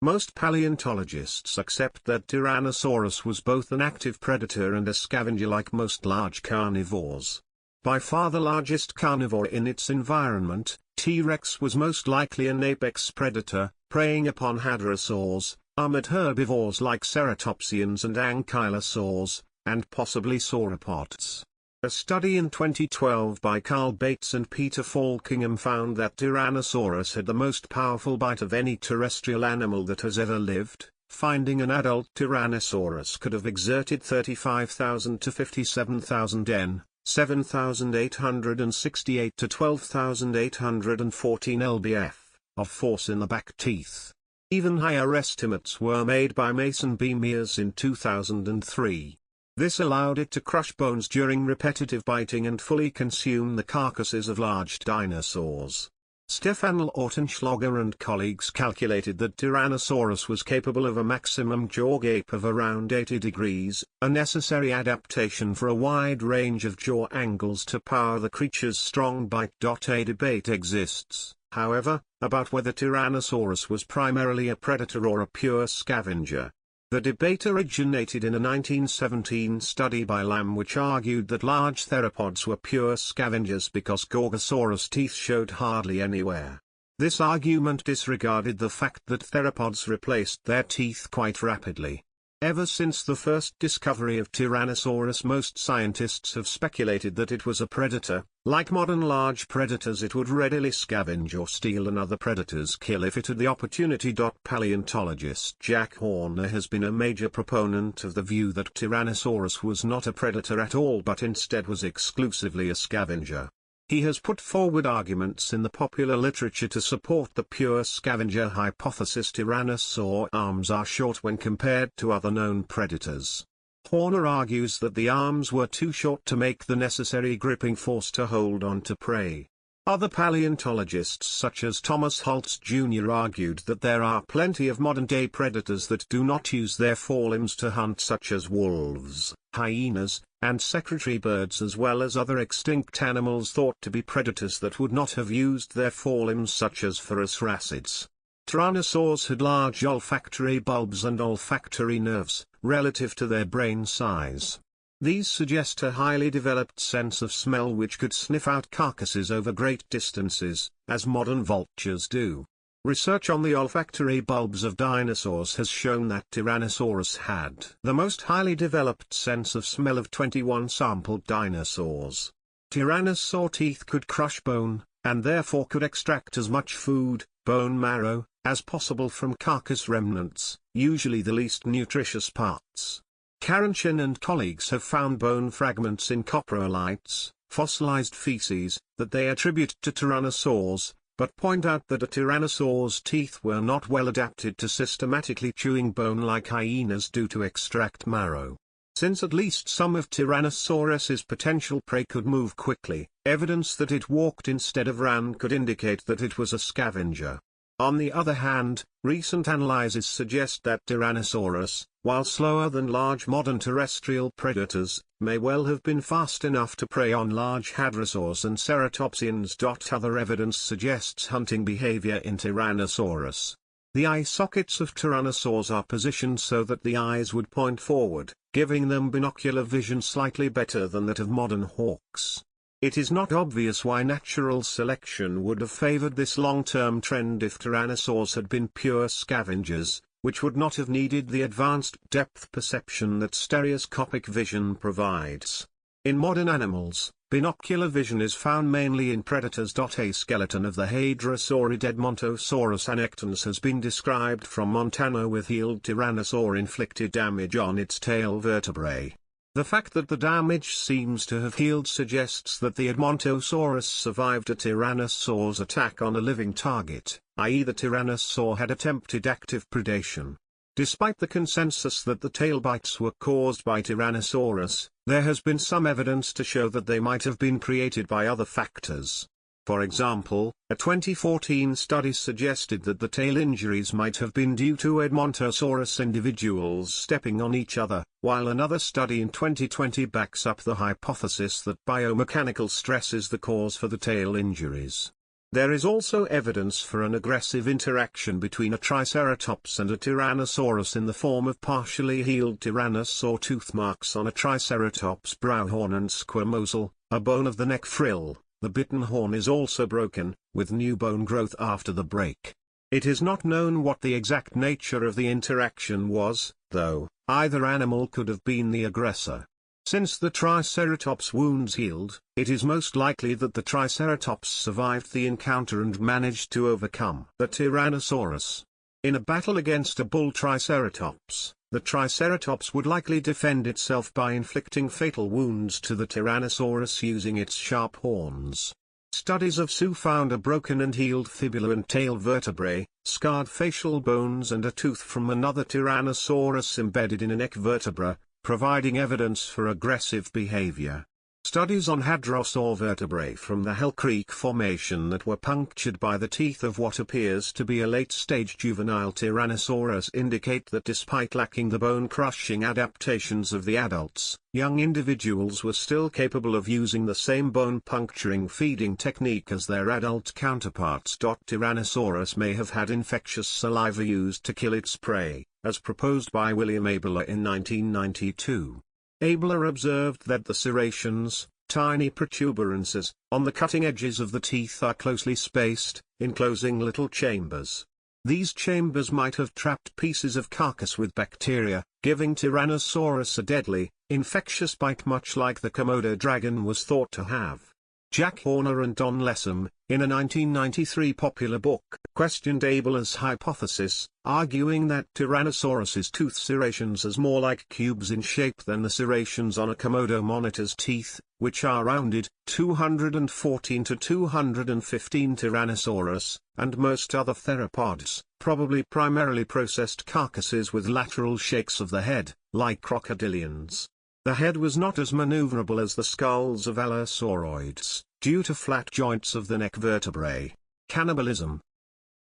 Most paleontologists accept that Tyrannosaurus was both an active predator and a scavenger like most large carnivores. By far the largest carnivore in its environment, T-Rex was most likely an apex predator, preying upon hadrosaurs, armored herbivores like ceratopsians and ankylosaurs, and possibly sauropods. A study in 2012 by Carl Bates and Peter Falkingham found that Tyrannosaurus had the most powerful bite of any terrestrial animal that has ever lived, finding an adult Tyrannosaurus could have exerted 35,000 to 57,000 N. 7,868 to 12,814 lbf, of force in the back teeth. Even higher estimates were made by Mason B. Mears in 2003. This allowed it to crush bones during repetitive biting and fully consume the carcasses of large dinosaurs. Stefan Ortenschlager and colleagues calculated that Tyrannosaurus was capable of a maximum jaw gape of around 80 degrees, a necessary adaptation for a wide range of jaw angles to power the creature's strong bite. A debate exists, however, about whether Tyrannosaurus was primarily a predator or a pure scavenger. The debate originated in a 1917 study by Lamb which argued that large theropods were pure scavengers because Gorgosaurus teeth showed hardly anywhere. This argument disregarded the fact that theropods replaced their teeth quite rapidly. Ever since the first discovery of Tyrannosaurus, most scientists have speculated that it was a predator. Like modern large predators, it would readily scavenge or steal another predator's kill if it had the opportunity. Paleontologist Jack Horner has been a major proponent of the view that Tyrannosaurus was not a predator at all but instead was exclusively a scavenger. He has put forward arguments in the popular literature to support the pure scavenger hypothesis. Tyrannosaur arms are short when compared to other known predators. Horner argues that the arms were too short to make the necessary gripping force to hold on to prey. Other paleontologists such as Thomas Holtz Jr. argued that there are plenty of modern-day predators that do not use their forelimbs to hunt, such as wolves, hyenas, and secretary birds, as well as other extinct animals thought to be predators that would not have used their forelimbs, such as pherosaurids. Tyrannosaurs had large olfactory bulbs and olfactory nerves, relative to their brain size. These suggest a highly developed sense of smell which could sniff out carcasses over great distances, as modern vultures do. Research on the olfactory bulbs of dinosaurs has shown that Tyrannosaurus had the most highly developed sense of smell of 21 sampled dinosaurs. Tyrannosaur teeth could crush bone, and therefore could extract as much food, bone marrow, as possible from carcass remnants, usually the least nutritious parts. Karenchin and colleagues have found bone fragments in coprolites, fossilized feces, that they attribute to tyrannosaurs, but point out that a tyrannosaur's teeth were not well adapted to systematically chewing bone like hyenas do to extract marrow. Since at least some of Tyrannosaurus's potential prey could move quickly, evidence that it walked instead of ran could indicate that it was a scavenger. On the other hand, recent analyses suggest that Tyrannosaurus, while slower than large modern terrestrial predators, may well have been fast enough to prey on large hadrosaurs and ceratopsians. Other evidence suggests hunting behavior in Tyrannosaurus. The eye sockets of tyrannosaurs are positioned so that the eyes would point forward, giving them binocular vision slightly better than that of modern hawks. It is not obvious why natural selection would have favored this long-term trend if tyrannosaurs had been pure scavengers, which would not have needed the advanced depth perception that stereoscopic vision provides. In modern animals, binocular vision is found mainly in predators. A skeleton of the hadrosaurid Edmontosaurus annectens has been described from Montana with healed tyrannosaur inflicted damage on its tail vertebrae. The fact that the damage seems to have healed suggests that the Edmontosaurus survived a tyrannosaur's attack on a living target, i.e. the tyrannosaur had attempted active predation. Despite the consensus that the tail bites were caused by Tyrannosaurus, there has been some evidence to show that they might have been created by other factors. For example, a 2014 study suggested that the tail injuries might have been due to Edmontosaurus individuals stepping on each other, while another study in 2020 backs up the hypothesis that biomechanical stress is the cause for the tail injuries. There is also evidence for an aggressive interaction between a Triceratops and a Tyrannosaurus in the form of partially healed tyrannosaur tooth marks on a Triceratops brow horn and squamosal, a bone of the neck frill. The bitten horn is also broken, with new bone growth after the break. It is not known what the exact nature of the interaction was, though. Either animal could have been the aggressor. Since the Triceratops wounds healed, it is most likely that the Triceratops survived the encounter and managed to overcome the Tyrannosaurus. In a battle against a bull Triceratops, the Triceratops would likely defend itself by inflicting fatal wounds to the Tyrannosaurus using its sharp horns. Studies of Sioux found a broken and healed fibula and tail vertebrae, scarred facial bones and a tooth from another Tyrannosaurus embedded in a neck vertebra, providing evidence for aggressive behavior. Studies on hadrosaur vertebrae from the Hell Creek Formation that were punctured by the teeth of what appears to be a late-stage juvenile Tyrannosaurus indicate that despite lacking the bone-crushing adaptations of the adults, young individuals were still capable of using the same bone-puncturing feeding technique as their adult counterparts. Tyrannosaurus may have had infectious saliva used to kill its prey, as proposed by William Abler in 1992. Abler observed that the serrations, tiny protuberances, on the cutting edges of the teeth are closely spaced, enclosing little chambers. These chambers might have trapped pieces of carcass with bacteria, giving Tyrannosaurus a deadly, infectious bite much like the Komodo dragon was thought to have. Jack Horner and Don Lessam, in a 1993 popular book, questioned Abel's hypothesis, arguing that Tyrannosaurus's tooth serrations are more like cubes in shape than the serrations on a Komodo monitor's teeth, which are rounded. 214 to 215 Tyrannosaurus, and most other theropods, probably primarily processed carcasses with lateral shakes of the head, like crocodilians. The head was not as maneuverable as the skulls of Allosaurids, due to flat joints of the neck vertebrae. Cannibalism.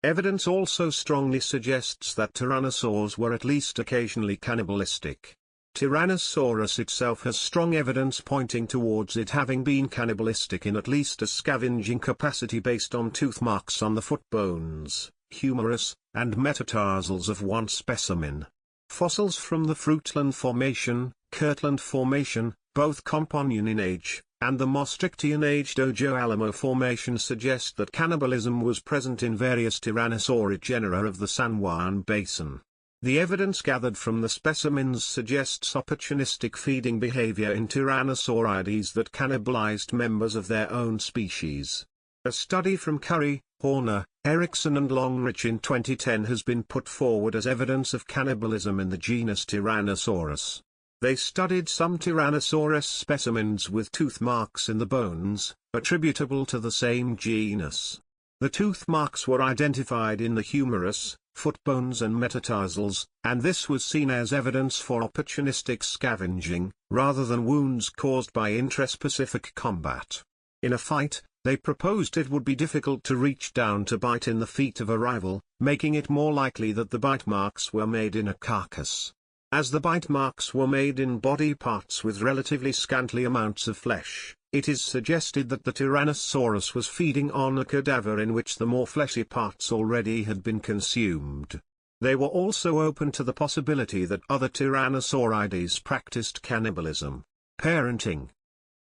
Evidence also strongly suggests that tyrannosaurs were at least occasionally cannibalistic. Tyrannosaurus itself has strong evidence pointing towards it having been cannibalistic in at least a scavenging capacity based on tooth marks on the foot bones, humerus, and metatarsals of one specimen. Fossils from the Fruitland Formation, Kirtland Formation, both Componian in age, and the Maastrichtian age Dojo Alamo Formation suggest that cannibalism was present in various tyrannosaurid genera of the San Juan Basin. The evidence gathered from the specimens suggests opportunistic feeding behavior in Tyrannosaurides that cannibalized members of their own species. A study from Curry, Horner, Erickson and Longrich in 2010 has been put forward as evidence of cannibalism in the genus Tyrannosaurus. They studied some Tyrannosaurus specimens with tooth marks in the bones, attributable to the same genus. The tooth marks were identified in the humerus, foot bones and metatarsals, and this was seen as evidence for opportunistic scavenging, rather than wounds caused by intraspecific combat. In a fight, they proposed it would be difficult to reach down to bite in the feet of a rival, making it more likely that the bite marks were made in a carcass. As the bite marks were made in body parts with relatively scantily amounts of flesh, it is suggested that the Tyrannosaurus was feeding on a cadaver in which the more fleshy parts already had been consumed. They were also open to the possibility that other Tyrannosaurides practiced cannibalism. Parenting.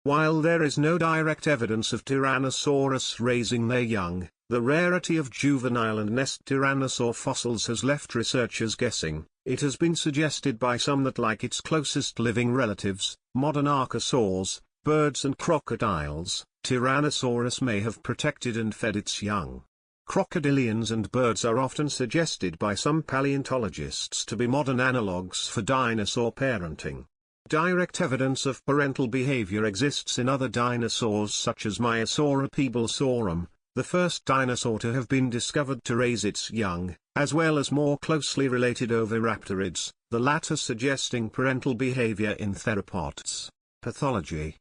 While there is no direct evidence of Tyrannosaurus raising their young, the rarity of juvenile and nest tyrannosaur fossils has left researchers guessing. It has been suggested by some that like its closest living relatives, modern archosaurs, birds and crocodiles, Tyrannosaurus may have protected and fed its young. Crocodilians and birds are often suggested by some paleontologists to be modern analogues for dinosaur parenting. Direct evidence of parental behavior exists in other dinosaurs such as Maiasaurapebelsaurum, the first dinosaur to have been discovered to raise its young, as well as more closely related oviraptorids, the latter suggesting parental behavior in theropods. Pathology.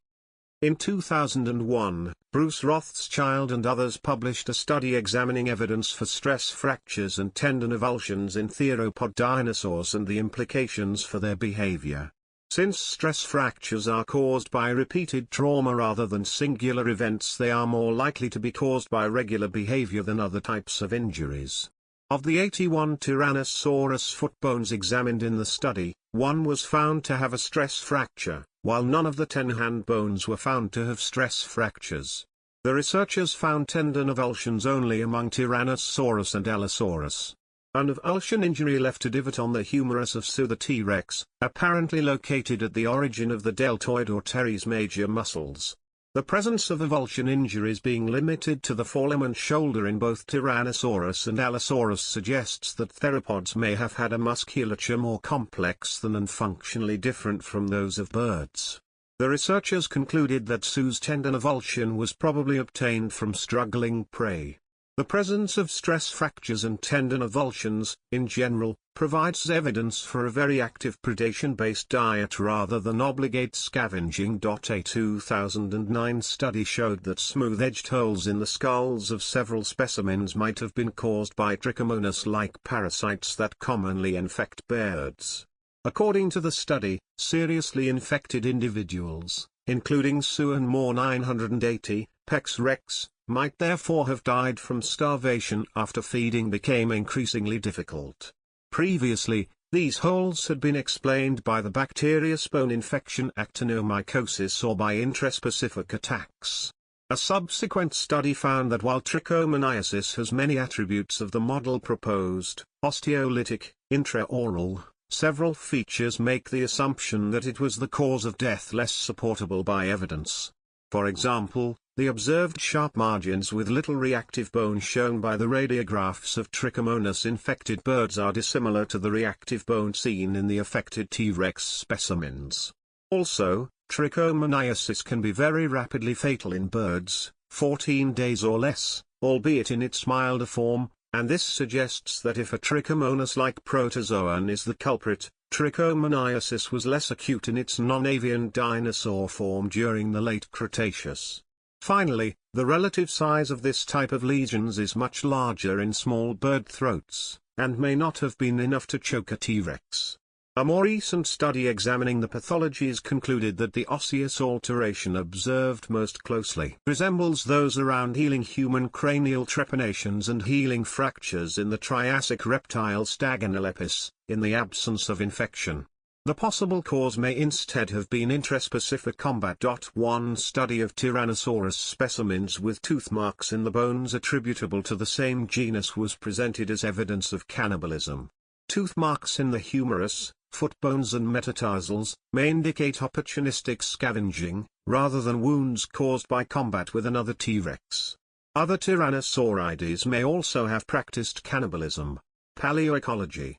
In 2001, Bruce Rothschild and others published a study examining evidence for stress fractures and tendon avulsions in theropod dinosaurs and the implications for their behavior. Since stress fractures are caused by repeated trauma rather than singular events, they are more likely to be caused by regular behavior than other types of injuries. Of the 81 Tyrannosaurus foot bones examined in the study, one was found to have a stress fracture, while none of the 10 hand bones were found to have stress fractures. The researchers found tendon avulsions only among Tyrannosaurus and Allosaurus. An avulsion injury left a divot on the humerus of the T-Rex, apparently located at the origin of the deltoid or teres major muscles. The presence of avulsion injuries being limited to the forelimb and shoulder in both Tyrannosaurus and Allosaurus suggests that theropods may have had a musculature more complex than and functionally different from those of birds. The researchers concluded that Sue's tendon avulsion was probably obtained from struggling prey. The presence of stress fractures and tendon avulsions, in general, provides evidence for a very active predation-based diet rather than obligate scavenging. A 2009 study showed that smooth-edged holes in the skulls of several specimens might have been caused by trichomonas-like parasites that commonly infect birds. According to the study, seriously infected individuals, including Sue and more 980, Pex rex, might therefore have died from starvation after feeding became increasingly difficult. Previously, these holes had been explained by the bacteriostome infection actinomycosis or by intraspecific attacks. A subsequent study found that while trichomoniasis has many attributes of the model proposed, osteolytic, intraoral, several features make the assumption that it was the cause of death less supportable by evidence. For example, the observed sharp margins with little reactive bone shown by the radiographs of trichomonas-infected birds are dissimilar to the reactive bone seen in the affected T-rex specimens. Also, trichomoniasis can be very rapidly fatal in birds, 14 days or less, albeit in its milder form, and this suggests that if a trichomonas-like protozoan is the culprit, trichomoniasis was less acute in its non-avian dinosaur form during the late Cretaceous. Finally, the relative size of this type of lesions is much larger in small bird throats, and may not have been enough to choke a T-rex. A more recent study examining the pathologies concluded that the osseous alteration observed most closely resembles those around healing human cranial trepanations and healing fractures in the Triassic reptile Staganolepis, in the absence of infection. The possible cause may instead have been intraspecific combat. One study of Tyrannosaurus specimens with tooth marks in the bones attributable to the same genus was presented as evidence of cannibalism. Tooth marks in the humerus, foot bones and metatarsals may indicate opportunistic scavenging, rather than wounds caused by combat with another T-rex. Other tyrannosaurids may also have practiced cannibalism. Paleoecology.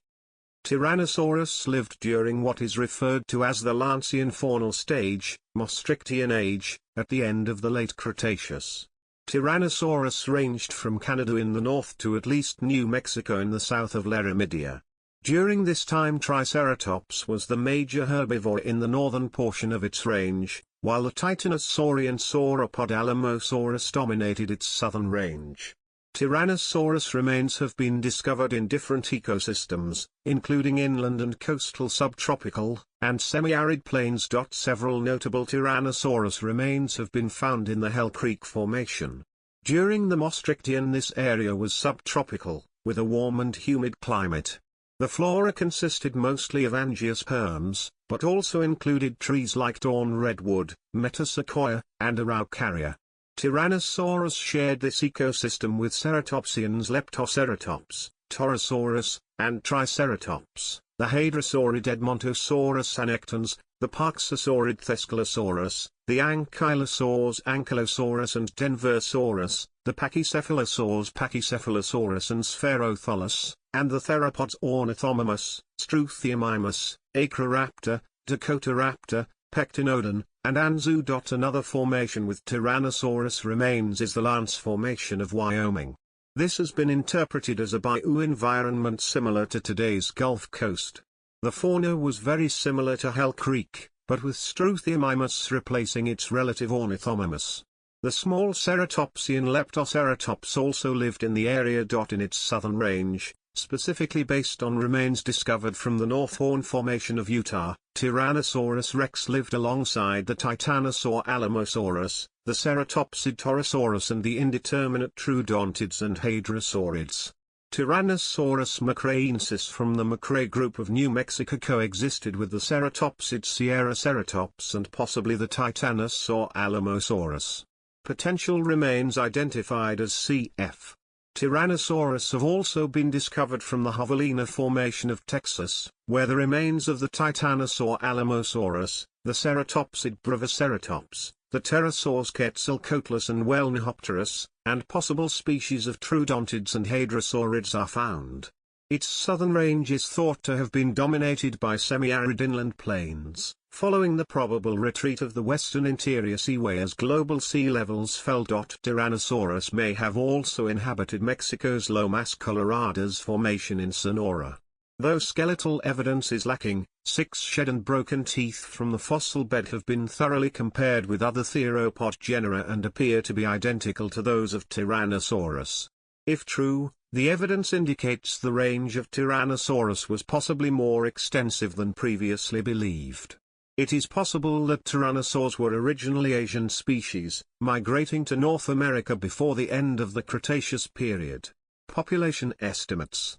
Tyrannosaurus lived during what is referred to as the Lancian faunal stage, Maastrichtian age, at the end of the late Cretaceous. Tyrannosaurus ranged from Canada in the north to at least New Mexico in the south of Laramidia. During this time Triceratops was the major herbivore in the northern portion of its range, while the Titanosaurian sauropod Alamosaurus dominated its southern range. Tyrannosaurus remains have been discovered in different ecosystems, including inland and coastal subtropical, and semi-arid plains. Several notable Tyrannosaurus remains have been found in the Hell Creek Formation. During the Maastrichtian this area was subtropical, with a warm and humid climate. The flora consisted mostly of angiosperms, but also included trees like thorn redwood, metasequoia, and araucaria. Tyrannosaurus shared this ecosystem with ceratopsians Leptoceratops, Torosaurus, and Triceratops, the hadrosaurid Edmontosaurus annectans, the Parkisaurid Thescelosaurus, the Ankylosaurs Ankylosaurus and Denversaurus, the Pachycephalosaurs Pachycephalosaurus and Spherotholus, and the theropods Ornithomimus, Struthiomimus, Acroraptor, Dakotaraptor, Pectinodon, and Anzu. Another formation with Tyrannosaurus remains is the Lance Formation of Wyoming. This has been interpreted as a bayou environment similar to today's Gulf Coast. The fauna was very similar to Hell Creek, but with Struthiomimus replacing its relative Ornithomimus. The small ceratopsian Leptoceratops also lived in the area. In its southern range, specifically based on remains discovered from the North Horn Formation of Utah, Tyrannosaurus rex lived alongside the Titanosaur Alamosaurus, the ceratopsid Torosaurus and the indeterminate troodontids and hadrosaurids. Tyrannosaurus mcraeensis from the McRae group of New Mexico coexisted with the ceratopsid Sierraceratops and possibly the Titanosaur Alamosaurus. Potential remains identified as cf. Tyrannosaurus have also been discovered from the Javelina Formation of Texas, where the remains of the Titanosaur Alamosaurus, the ceratopsid Bravoceratops, the pterosaurs Quetzalcoatlus and Welnihopterus, and possible species of troodontids and hadrosaurids are found. Its southern range is thought to have been dominated by semi-arid inland plains, following the probable retreat of the western interior seaway as global sea levels fell. Tyrannosaurus may have also inhabited Mexico's Lomas Coloradas Formation in Sonora. Though skeletal evidence is lacking, 6 shed and broken teeth from the fossil bed have been thoroughly compared with other theropod genera and appear to be identical to those of Tyrannosaurus. If true, the evidence indicates the range of Tyrannosaurus was possibly more extensive than previously believed. It is possible that tyrannosaurs were originally Asian species, migrating to North America before the end of the Cretaceous period. Population estimates.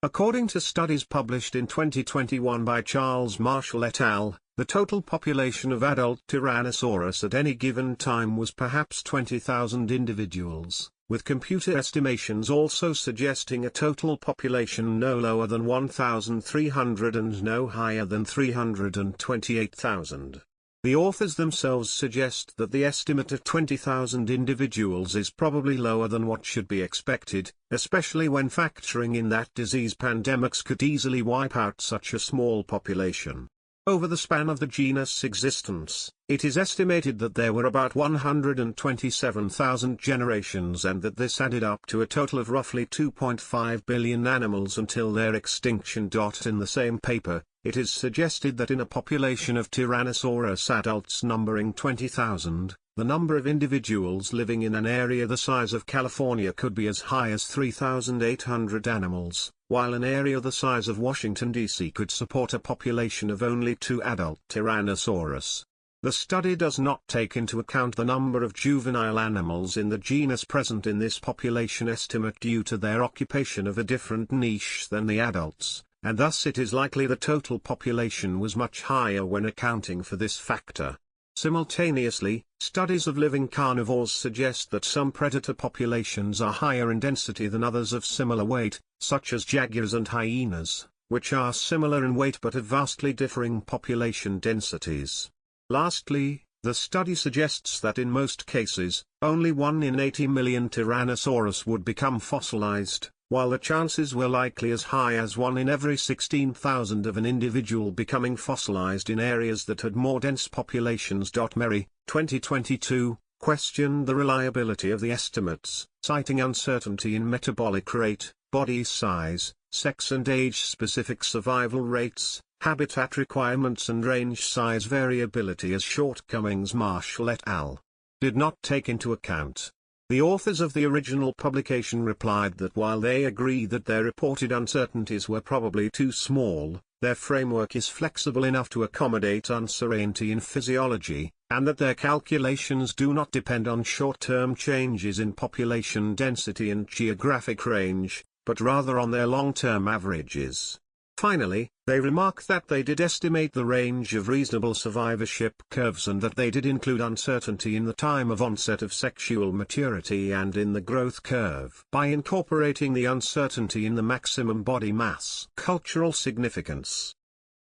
According to studies published in 2021 by Charles Marshall et al., The total population of adult Tyrannosaurus at any given time was perhaps 20,000 individuals, with computer estimations also suggesting a total population no lower than 1,300 and no higher than 328,000. The authors themselves suggest that the estimate of 20,000 individuals is probably lower than what should be expected, especially when factoring in that disease pandemics could easily wipe out such a small population. Over the span of the genus' existence, it is estimated that there were about 127,000 generations and that this added up to a total of roughly 2.5 billion animals until their extinction. In the same paper, it is suggested that in a population of Tyrannosaurus adults numbering 20,000, the number of individuals living in an area the size of California could be as high as 3,800 animals, while an area the size of Washington, D.C. could support a population of only 2 adult Tyrannosaurus. The study does not take into account the number of juvenile animals in the genus present in this population estimate due to their occupation of a different niche than the adults, and thus it is likely the total population was much higher when accounting for this factor. Simultaneously, studies of living carnivores suggest that some predator populations are higher in density than others of similar weight, such as jaguars and hyenas, which are similar in weight but have vastly differing population densities. Lastly, the study suggests that in most cases, only 1 in 80 million Tyrannosaurus would become fossilized, while the chances were likely as high as 1 in every 16,000 of an individual becoming fossilized in areas that had more dense populations. Merry, 2022, questioned the reliability of the estimates, citing uncertainty in metabolic rate, body size, sex and age-specific survival rates, habitat requirements and range size variability as shortcomings. Marshall et al. Did not take into account. The authors of the original publication replied that while they agree that their reported uncertainties were probably too small, their framework is flexible enough to accommodate uncertainty in physiology, and that their calculations do not depend on short-term changes in population density and geographic range, but rather on their long-term averages. Finally, they remark that they did estimate the range of reasonable survivorship curves and that they did include uncertainty in the time of onset of sexual maturity and in the growth curve by incorporating the uncertainty in the maximum body mass. Cultural significance.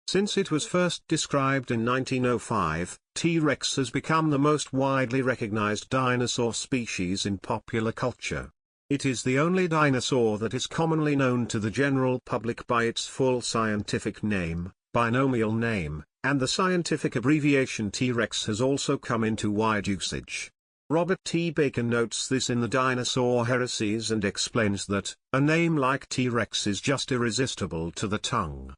Since it was first described in 1905, T-Rex has become the most widely recognized dinosaur species in popular culture. It is the only dinosaur that is commonly known to the general public by its full scientific name, binomial name, and the scientific abbreviation T-Rex has also come into wide usage. Robert T. Baker notes this in the Dinosaur Heresies and explains that, a name like T-Rex is just irresistible to the tongue.